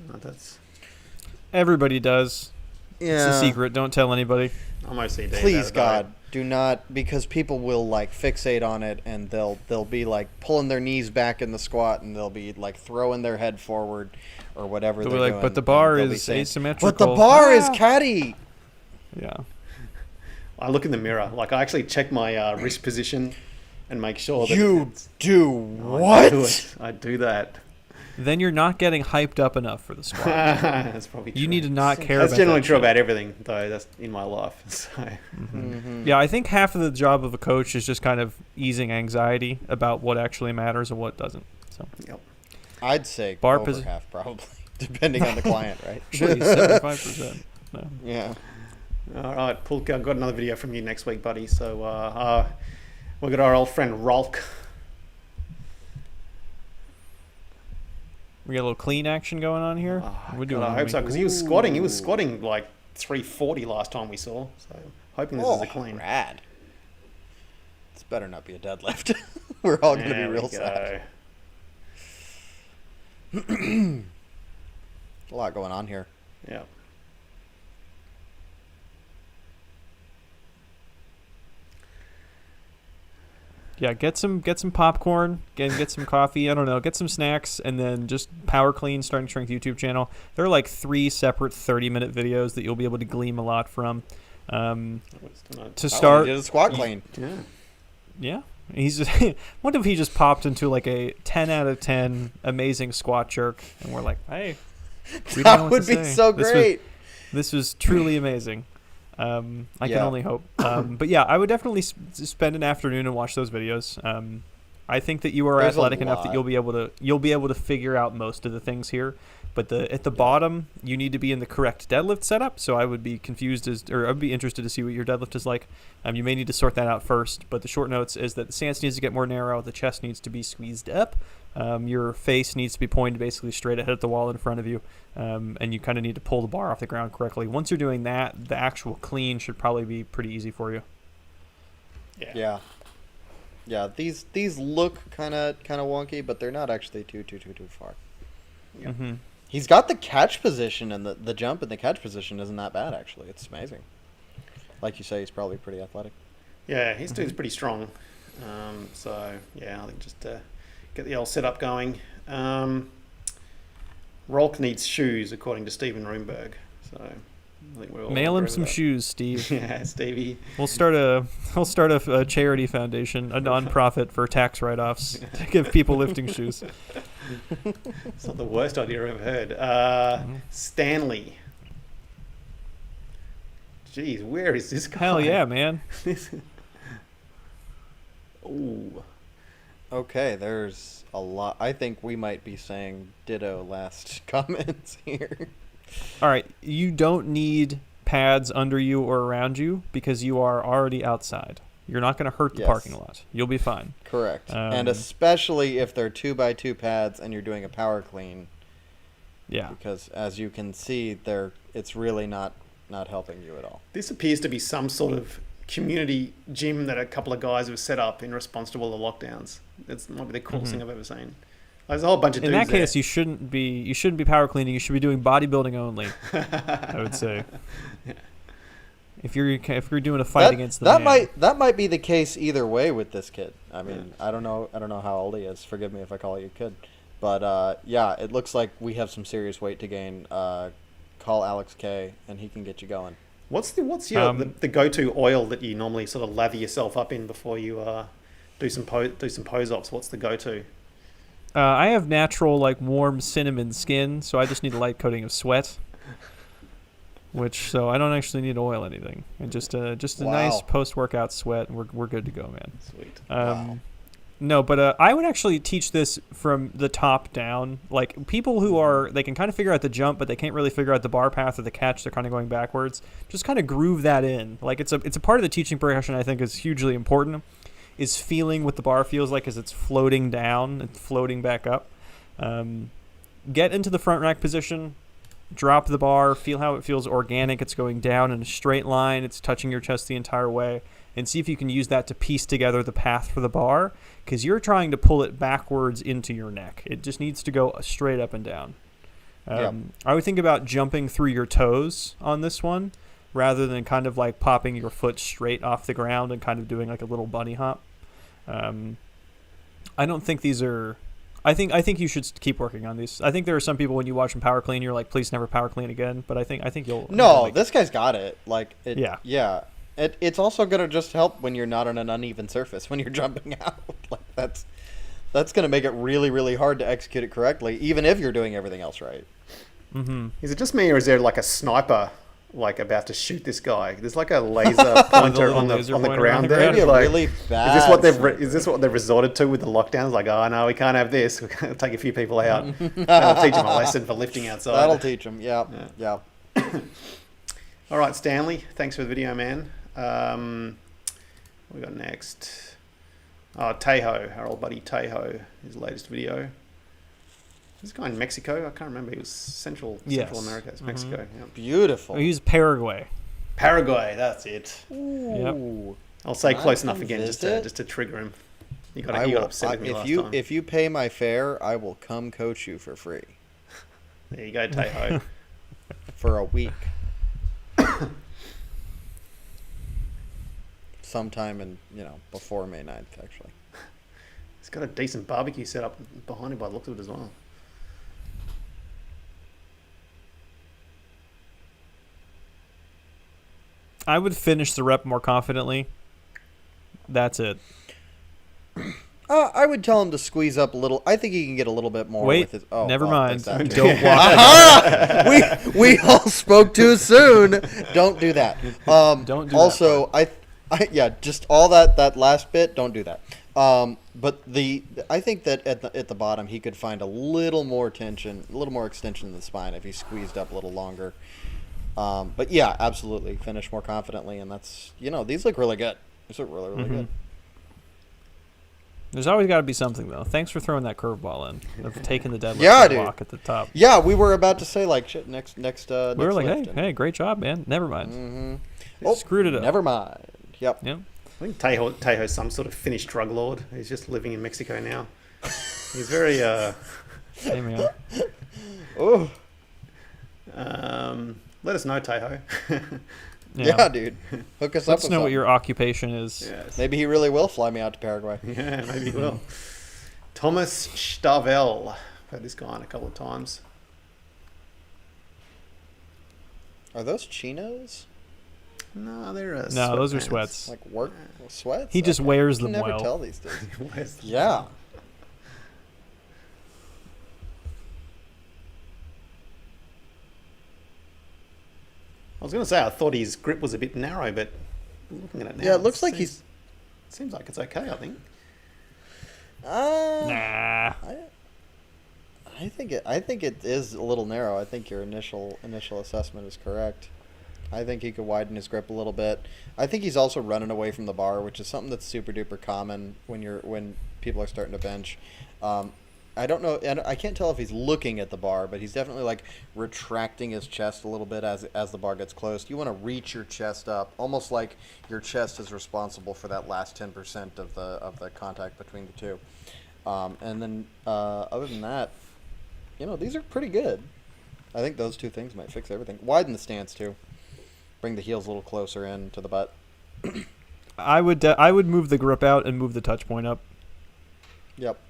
That's Everybody does. It's a secret. Don't tell anybody. I'm OCD. Please, God, do not, because people will like fixate on it, and they'll be like pulling their knees back in the squat, and they'll be like throwing their head forward, or whatever They'll they're be like, doing. but the bar and they'll be is saying, asymmetrical. But the bar is catty. Yeah. I look in the mirror. Like I actually check my wrist position and make sure that You it's, do what? I do it. I do that. Then you're not getting hyped up enough for the squat. That's probably true. You need to not care That's about generally that true shit. about everything, though. That's in my life. So Yeah, I think half of the job of a coach is just kind of easing anxiety about what actually matters and what doesn't. So yep. I'd say Bar over posi- half, probably, depending on the client, right? actually 75%. No. Yeah. All right, Pulk, I've got another video from you next week, buddy. So we've got our old friend Rolk. We got a little clean action going on here. Oh, We're doing. God, I hope so, because he was squatting. He was squatting like 340 last time we saw. So hoping this is a clean. Rad. This better not be a deadlift. We're all going to be There we real go. sad. A lot going on here. Yeah. Yeah, get some popcorn, get some coffee. I don't know, get some snacks, and then just power clean Starting Strength YouTube channel. There are like 3 separate 30-minute videos that you'll be able to glean a lot from. To start, He did a squat clean. Yeah. yeah, he's. What if he just popped into like a 10 out of 10 amazing squat jerk, and we're like, hey, we don't know That what would to be say. so great. This was truly amazing. I can only hope. But yeah, I would definitely spend an afternoon and watch those videos. I think that you are There's a athletic enough that lot. you'll be able to figure out most of the things here. But at the bottom, you need to be in the correct deadlift setup. So I would be I'd be interested to see what your deadlift is like. You may need to sort that out first. But the short notes is that the stance needs to get more narrow, the chest needs to be squeezed up, your face needs to be pointed basically straight ahead at the wall in front of you, and you kind of need to pull the bar off the ground correctly. Once you're doing that, the actual clean should probably be pretty easy for you. Yeah. These look kind of wonky, but they're not actually too far. Yeah. Mm-hmm. He's got the catch position, and the jump in the catch position isn't that bad, actually. It's amazing. Like you say, he's probably pretty athletic. Yeah, his dude's pretty strong. So, yeah, I think just get the old setup going. Rolk needs shoes, according to Steven Roomberg. So, I think we're all Mail him agree with some that. shoes, Steve. Yeah, Stevie. We'll start a charity foundation, a non-profit for tax write-offs to give people lifting shoes. It's not the worst idea I've ever heard. Stanley. Jeez, where is this guy? Hell yeah, man. Ooh. Okay, there's a lot. I think we might be saying ditto last comments here. All right, you don't need pads under you or around you because you are already outside. You're not going to hurt the Yes. parking lot. You'll be fine. Correct. And especially if they're 2x2 pads and you're doing a power clean, Yeah. because as you can see, it's really not helping you at all. This appears to be some sort of community gym that a couple of guys have set up in response to all the lockdowns. That's might be the coolest thing I've ever seen. There's a whole bunch of In dudes that case, there. you shouldn't be power cleaning. You should be doing bodybuilding only. I would say. If you're doing a fight against the man. That might be the case either way with this kid. I mean, I don't know how old he is. Forgive me if I call you a kid, but yeah, it looks like we have some serious weight to gain. Call Alex K and he can get you going. What's your the go-to oil that you normally sort of lather yourself up in before you do some pose ops? What's the go-to? I have natural warm cinnamon skin, so I just need a light coating of sweat. So I don't actually need to oil anything, and just a nice post-workout sweat, and we're good to go, man. Sweet. Wow. No, but I would actually teach this from the top down. Like people who they can kind of figure out the jump, but they can't really figure out the bar path or the catch. They're kind of going backwards. Just kind of groove that in. Like it's a part of the teaching progression I think is hugely important. Is feeling what the bar feels like as it's floating down and floating back up. Get into the front rack position. Drop the bar. Feel how it feels organic. It's going down in a straight line. It's touching your chest the entire way. And see if you can use that to piece together the path for the bar, because you're trying to pull it backwards into your neck. It just needs to go straight up and down. I would think about jumping through your toes on this one rather than kind of like popping your foot straight off the ground and kind of doing like a little bunny hop. I don't think these are... I think you should keep working on these. I think there are some people when you watch them power clean, you're like, please never power clean again. But I think you'll... No, this guy's got it. Yeah. It's also going to just help when you're not on an uneven surface when you're jumping out. Like that's going to make it really, really hard to execute it correctly, even if you're doing everything else right. Mm-hmm. Is it just me, or is there like a sniper like about to shoot this guy? There's like a laser pointer on the ground there. Maybe a Like, really bad. is this what they've resorted to with the lockdowns? Like, oh no, we can't have this. We're going to take a few people out. That'll teach them a lesson for lifting outside. That'll teach them. Yeah. All right, Stanley. Thanks for the video, man. What we got next? Oh, Tejo, our old buddy Tejo, his latest video. This guy in Mexico, I can't remember. He was Central America. It's Mexico. Yeah. Beautiful. Oh, he's Paraguay. Paraguay, that's it. Ooh. Yep. I'll say close enough again visit? just to trigger him. He got upset with me last time. If you pay my fare, I will come coach you for free. There you go, Tejo. For a week. Sometime in, before May 9th, actually. He's got a decent barbecue set up behind him by the looks of it as well. I would finish the rep more confidently. That's it. I would tell him to squeeze up a little. I think he can get a little bit more with his... Oh, never mind. Don't Don't we all spoke too soon. Don't do that. Don't do also, that. Just all that last bit, don't do that. But I think that at the bottom he could find a little more tension, a little more extension in the spine if he squeezed up a little longer. But yeah, absolutely, finish more confidently, and that's these look really good. These look really, really good. There's always got to be something though. Thanks for throwing that curveball in of taking the deadlift block at the top. Yeah, we were about to say like shit next. We were like, hey, great job, man. Never mind. Mm-hmm. Screwed it up. Never mind. Yep. I think Tejo's some sort of Finnish drug lord. He's just living in Mexico now. He's very Hey man. Oh. Let us know, Tejo. Yeah, dude. Hook us up. Let us know what your occupation is. Yes. Maybe he really will fly me out to Paraguay. Yeah, maybe he will. Thomas Stavel. I've had this guy on a couple of times. Are those chinos? No, they're those are sweatpants. sweats. Like work sweats? He just wears them well. You well. can never tell these days. He wears them. Yeah. I was going to say I thought his grip was a bit narrow, but looking at it now, Yeah, it looks like seems like it's okay. I think. Nah. I think it is a little narrow. I think your initial assessment is correct. I think he could widen his grip a little bit. I think he's also running away from the bar, which is something that's super duper common when people are starting to bench. I don't know, and I can't tell if he's looking at the bar, but he's definitely like retracting his chest a little bit as the bar gets close. You want to reach your chest up, almost like your chest is responsible for that last 10% of the contact between the two. And then other than that, these are pretty good. I think those two things might fix everything. Widen the stance too. Bring the heels a little closer in to the butt. I would move the grip out and move the touch point up. Yep.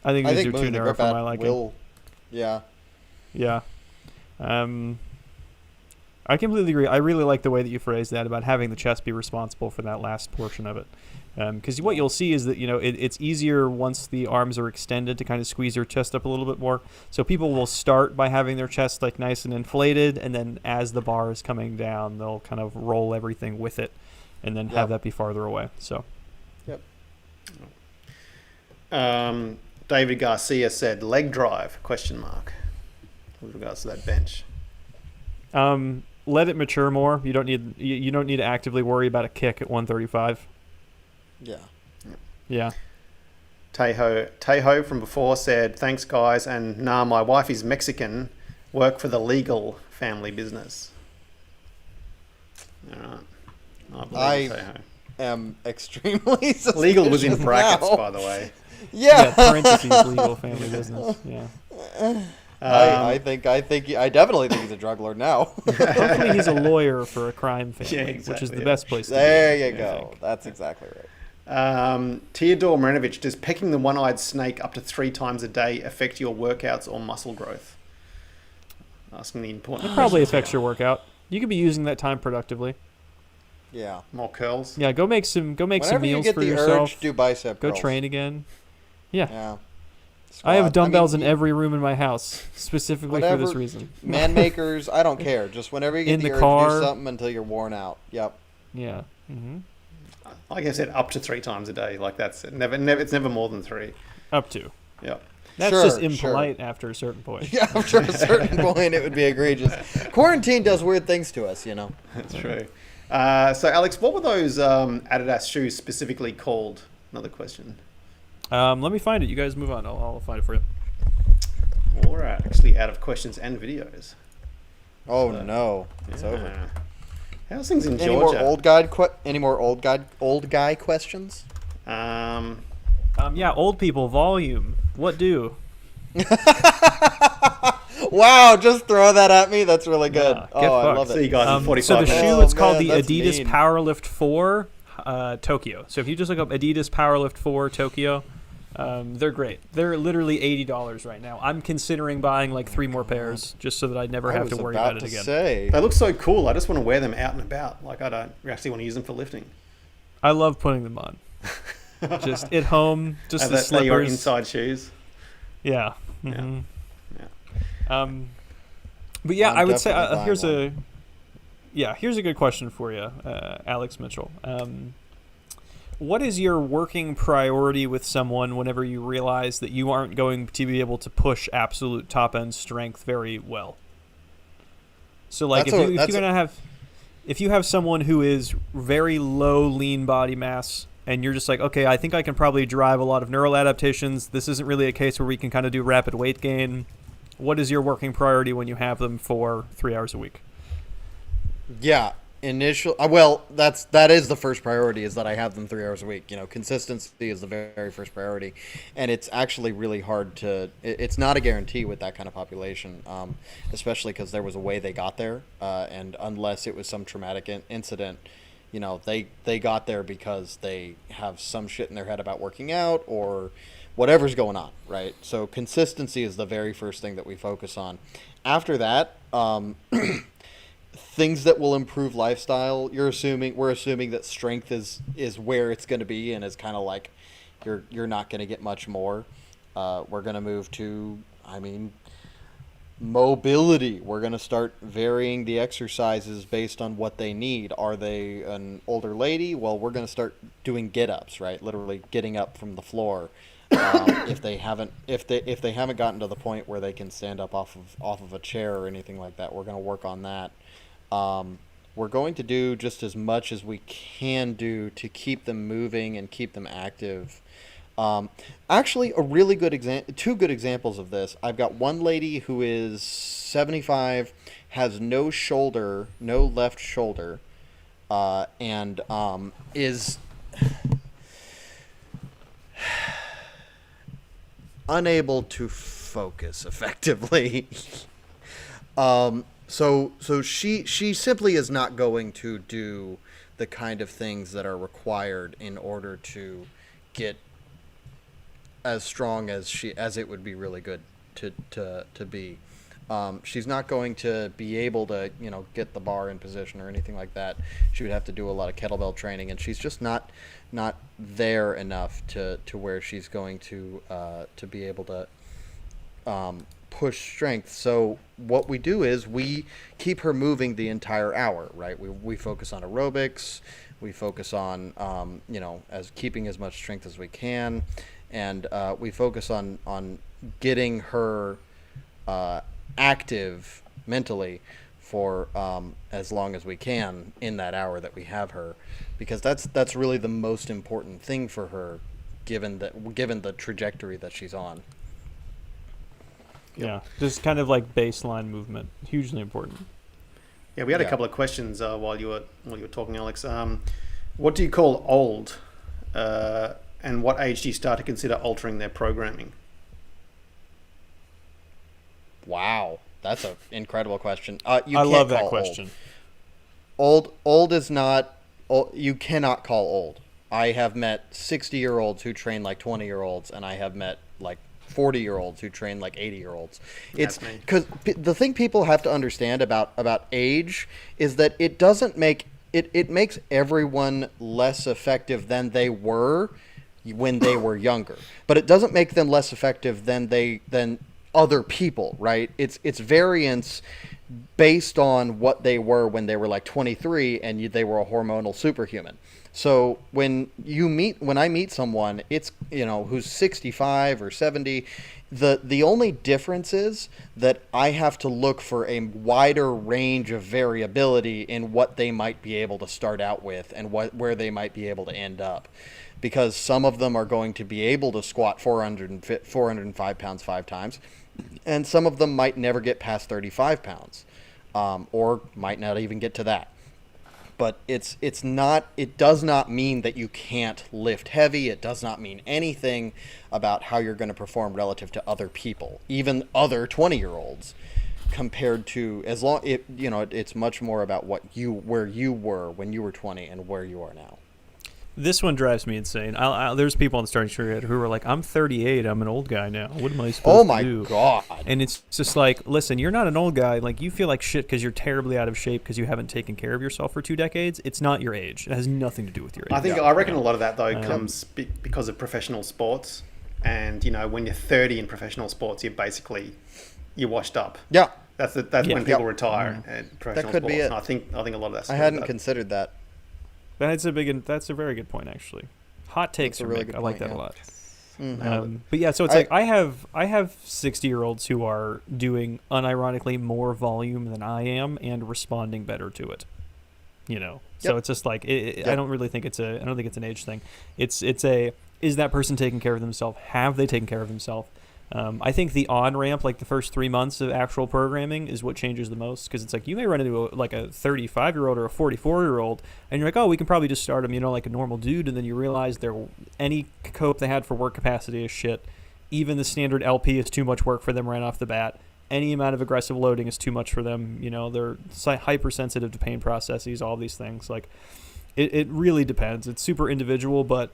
I think these are too narrow for my liking. Yeah. Yeah. I completely agree. I really like the way that you phrased that about having the chest be responsible for that last portion of it. Because what you'll see is that it's easier once the arms are extended to kind of squeeze your chest up a little bit more. So people will start by having their chest like nice and inflated, and then as the bar is coming down, they'll kind of roll everything with it, and then have that be farther away. So. Yep. David Garcia said leg drive, ? With regards to that bench. Let it mature more. You don't need to actively worry about a kick at 135. Yeah. Yeah. Tejo from before said, thanks guys, and nah, my wife is Mexican, work for the legal family business. All right. I believe Tejo. Am extremely suspicious. Legal was in brackets, now. by the way. Yeah. Parentheses, legal family business. Yeah. I definitely think he's a drug lord now. Hopefully he's a lawyer for a crime family, exactly, which is the best place to there be. There you go. That's exactly right. Teodor Marinovic, does pecking the one-eyed snake up to 3 times a day affect your workouts or muscle growth? Asking the important. It probably affects your workout. You could be using that time productively. Yeah. More curls. Yeah, go make some meals for yourself. Whenever you get the urge, do bicep curls. Go train again. Yeah. Yeah. I have dumbbells in every room in my house, specifically for this reason. Man makers, I don't care. Just whenever you get the urge to do something until you're worn out. Yep. Yeah. Mm-hmm. Like I said, up to 3 times a day. Like that's it. It's never more than 3. Up to. Yep. That's just impolite after a certain point. Yeah, after a certain point, it would be egregious. Quarantine does weird things to us, you know. That's true. So, Alex, what were those Adidas shoes specifically called? Another question. Let me find it. You guys move on. I'll find it for you. All right. Actually, out of questions and videos. Oh, no. It's over. How's things in Georgia? Any more old guy questions? Yeah, old people, volume. What do? Wow, just throw that at me. That's really good. Yeah, I love it. See you guys in 45 So the minutes. shoe is called the that's Adidas mean. Powerlift 4 Tokyo. So if you just look up Adidas Powerlift 4 Tokyo, they're great. They're literally $80 right now. I'm considering buying like 3 more pairs just so that I never have to worry about it again. They look so cool. I just want to wear them out and about. Like I don't actually want to use them for lifting. I love putting them on. Just at home, just the slippers. Your inside shoes. Yeah. Mm-hmm. Yeah. But yeah, I'm I would say definitely here's a good question for you, Alex Mitchell. What is your working priority with someone whenever you realize that you aren't going to be able to push absolute top end strength very well? So like if you have someone who is very low lean body mass and you're just like, okay, I think I can probably drive a lot of neural adaptations. This isn't really a case where we can kind of do rapid weight gain. What is your working priority when you have them for 3 hours a week? Yeah, that is the first priority, is that I have them 3 hours a week. You know, consistency is the very first priority, and it's actually really hard to. It's not a guarantee with that kind of population, especially because there was a way they got there, and unless it was some traumatic incident, you know, they got there because they have some shit in their head about working out or whatever's going on, right? So consistency is the very first thing that we focus on. After that, things that will improve lifestyle, we're assuming that strength is where it's going to be, and is kind of like you're not going to get much more. We're going to move to, mobility. We're going to start varying the exercises based on what they need. Are they an older lady? Well, we're going to start doing get-ups, right? Literally getting up from the floor. If they haven't gotten to the point where they can stand up off of a chair or anything like that, we're going to work on that. We're going to do just as much as we can do to keep them moving and keep them active. Actually, a really good two good examples of this. I've got one lady who is 75, has no left shoulder, and is unable to focus effectively. So she simply is not going to do the kind of things that are required in order to get as strong as it would be really good to be. She's not going to be able to, get the bar in position or anything like that. She would have to do a lot of kettlebell training, and she's just not there enough to where she's going to be able to push strength. So what we do is we keep her moving the entire hour, right? We focus on aerobics. We focus on, as keeping as much strength as we can. and we focus on getting her active mentally for as long as we can in that hour that we have her, because that's really the most important thing for her, given the trajectory that she's on. Yeah, just kind of like baseline movement, hugely important. Yeah, we had a couple of questions while you were talking, Alex. What do you call old, and what age do you start to consider altering their programming? Wow, that's an incredible question. I love that question. Old is not. You cannot call old. I have met 60-year-olds who train like 20-year-olds, and I have met like 40-year-olds who train like 80-year-olds. It's because the thing people have to understand about age is that it doesn't make it makes everyone less effective than they were when they were younger, but it doesn't make them less effective than other people, right? It's variance based on what they were when they were like 23 and they were a hormonal superhuman. So when I meet someone, it's, who's 65 or 70, the only difference is that I have to look for a wider range of variability in what they might be able to start out with and where they might be able to end up. Because some of them are going to be able to squat 405 pounds 5 times, and some of them might never get past 35 pounds, or might not even get to that. But it does not mean that you can't lift heavy. It does not mean anything about how you're going to perform relative to other people, even other 20-year-olds, compared to it's much more about where you were when you were 20 and where you are now. This one drives me insane. There's people on the starting straight who are like, I'm 38, I'm an old guy now. What am I supposed to do? Oh, my God. And it's just like, listen, you're not an old guy. Like, you feel like shit because you're terribly out of shape because you haven't taken care of yourself for 2 decades. It's not your age. It has nothing to do with your age. I reckon a lot of that, though, comes because of professional sports. And, when you're 30 in professional sports, you're washed up. Yeah. That's when people retire at professional that could sports. Be it. And I think a lot of that's I hadn't considered that. That's a very good point, actually. Hot takes are really good. I like that a lot. But yeah, so it's I have 60-year-olds who are doing unironically more volume than I am and responding better to it. So it's just like I don't really think it's an age thing. Is that person taking care of themselves? Have they taken care of themselves? I think the on-ramp, like the first 3 months of actual programming, is what changes the most, because it's like you may run into a 35-year-old or a 44-year-old, and you're like, oh, we can probably just start them, like a normal dude, and then you realize any cope they had for work capacity is shit. Even the standard LP is too much work for them right off the bat. Any amount of aggressive loading is too much for them. They're hypersensitive to pain processes, all these things. Like, it really depends. It's super individual, but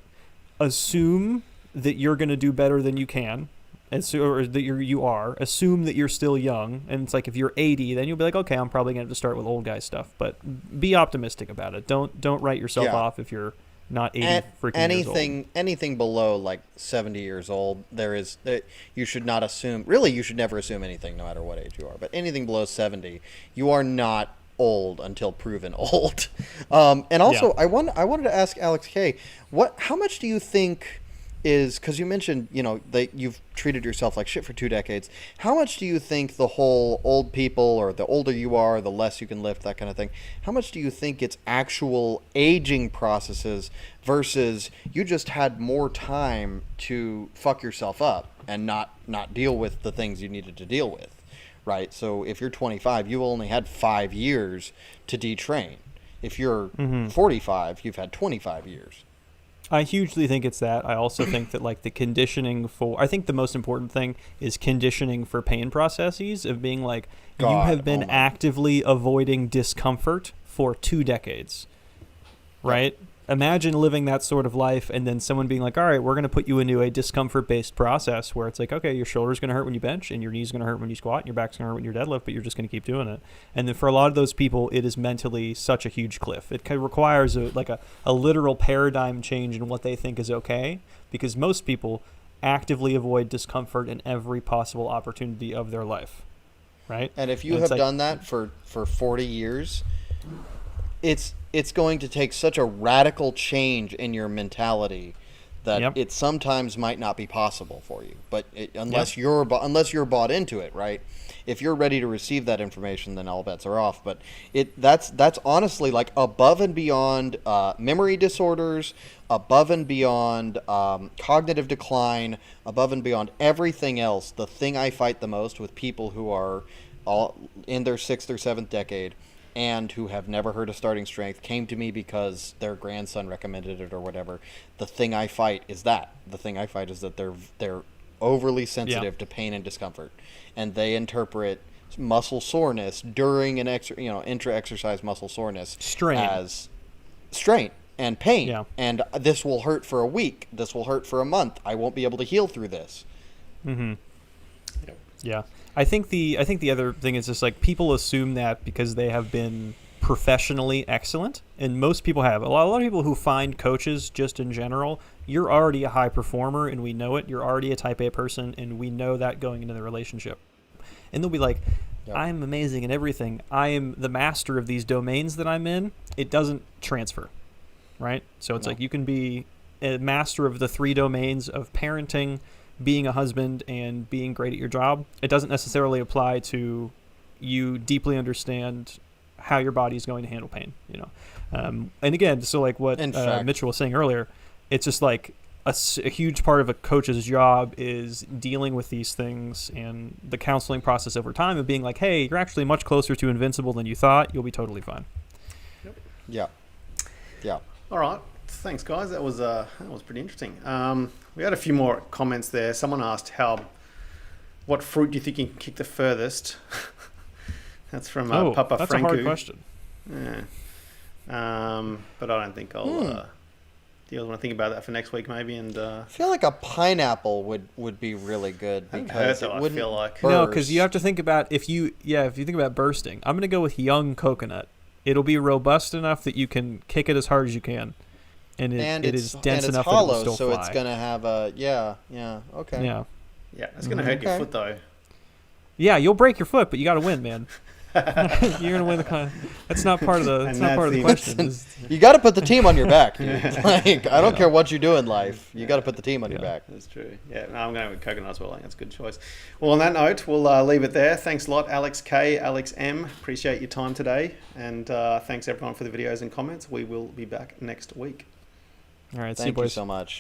assume that you're going to do better than you can. Or that you are. Assume that you're still young, and it's like if you're 80, then you'll be like, okay, I'm probably going to have to start with old guy stuff. But be optimistic about it. Don't write yourself off if you're not 80 freaking years old. Anything below like 70 years old, you should not assume. Really, you should never assume anything, no matter what age you are. But anything below 70, you are not old until proven old. And also, I wanted to ask Alex K, how much do you think is, because you mentioned, that you've treated yourself like shit for 2 decades. How much do you think the whole old people, or the older you are, the less you can lift, that kind of thing, how much do you think it's actual aging processes versus you just had more time to fuck yourself up and not deal with the things you needed to deal with, right? So if you're 25, you only had 5 years to detrain. If you're 45, you've had 25 years. I hugely think it's that. I also think that the conditioning I think the most important thing is conditioning for pain processes of being like, you have been actively avoiding discomfort for 2 decades, right? Imagine living that sort of life and then someone being like, all right, we're going to put you into a discomfort-based process where it's like, okay, your shoulder's going to hurt when you bench and your knee's going to hurt when you squat and your back's going to hurt when you deadlift, but you're just going to keep doing it. And then for a lot of those people, it is mentally such a huge cliff. It requires a literal paradigm change in what they think is okay, because most people actively avoid discomfort in every possible opportunity of their life, right? And if you have done that for 40 years, it's going to take such a radical change in your mentality that Yep. it sometimes might not be possible for you. But unless you're bought into it, right? If you're ready to receive that information, then all bets are off. But that's honestly like above and beyond memory disorders, above and beyond cognitive decline, above and beyond everything else. The thing I fight the most with people who are all in their 6th or 7th decade and who have never heard of starting strength, came to me because their grandson recommended it or whatever. The thing I fight is that. The thing I fight is that they're overly sensitive to pain and discomfort, and they interpret muscle soreness during an intra-exercise muscle soreness as strain and pain. Yeah. And this will hurt for a week. This will hurt for a month. I won't be able to heal through this. Mm-hmm. Yeah. I think the other thing is just like people assume that because they have been professionally excellent, and most people have. A lot of people who find coaches just in general, you're already a high performer and we know it. You're already a type A person and we know that going into the relationship. And they'll be like, I'm amazing in everything. I am the master of these domains that I'm in. It doesn't transfer, right? So it's like you can be a master of the 3 domains of parenting, being a husband, and being great at your job. It doesn't necessarily apply to you deeply understand how your body is going to handle pain, and again, so like what Mitchell was saying earlier, it's just like a huge part of a coach's job is dealing with these things and the counseling process over time and being like, hey, you're actually much closer to invincible than you thought. You'll be totally fine. Yeah. All right. Thanks, guys. That was pretty interesting. We had a few more comments there. Someone asked what fruit do you think you can kick the furthest? That's from Papa that's Franku. a hard question. Yeah. But I don't think I'll. Do you guys want to think about that for next week, maybe? And I feel like a pineapple would be really good because it wouldn't. I feel like no, because you have to think about if you think about bursting. I'm gonna go with young coconut. It'll be robust enough that you can kick it as hard as you can. And it is dense enough hollow, that it will still so fly. it's gonna have a okay. Yeah, it's gonna hurt your foot though. Yeah, you'll break your foot, but you got to win, man. You're gonna win the. That's not part of the. That's not part of the question. You got to put the team on your back, dude. Like I don't care what you do in life, you got to put the team on your back. That's true. Yeah, no, I'm going with coconut as well. I think that's a good choice. Well, on that note, we'll leave it there. Thanks a lot, Alex K, Alex M. Appreciate your time today, and thanks everyone for the videos and comments. We will be back next week. All right, see you Thank boys. you so much.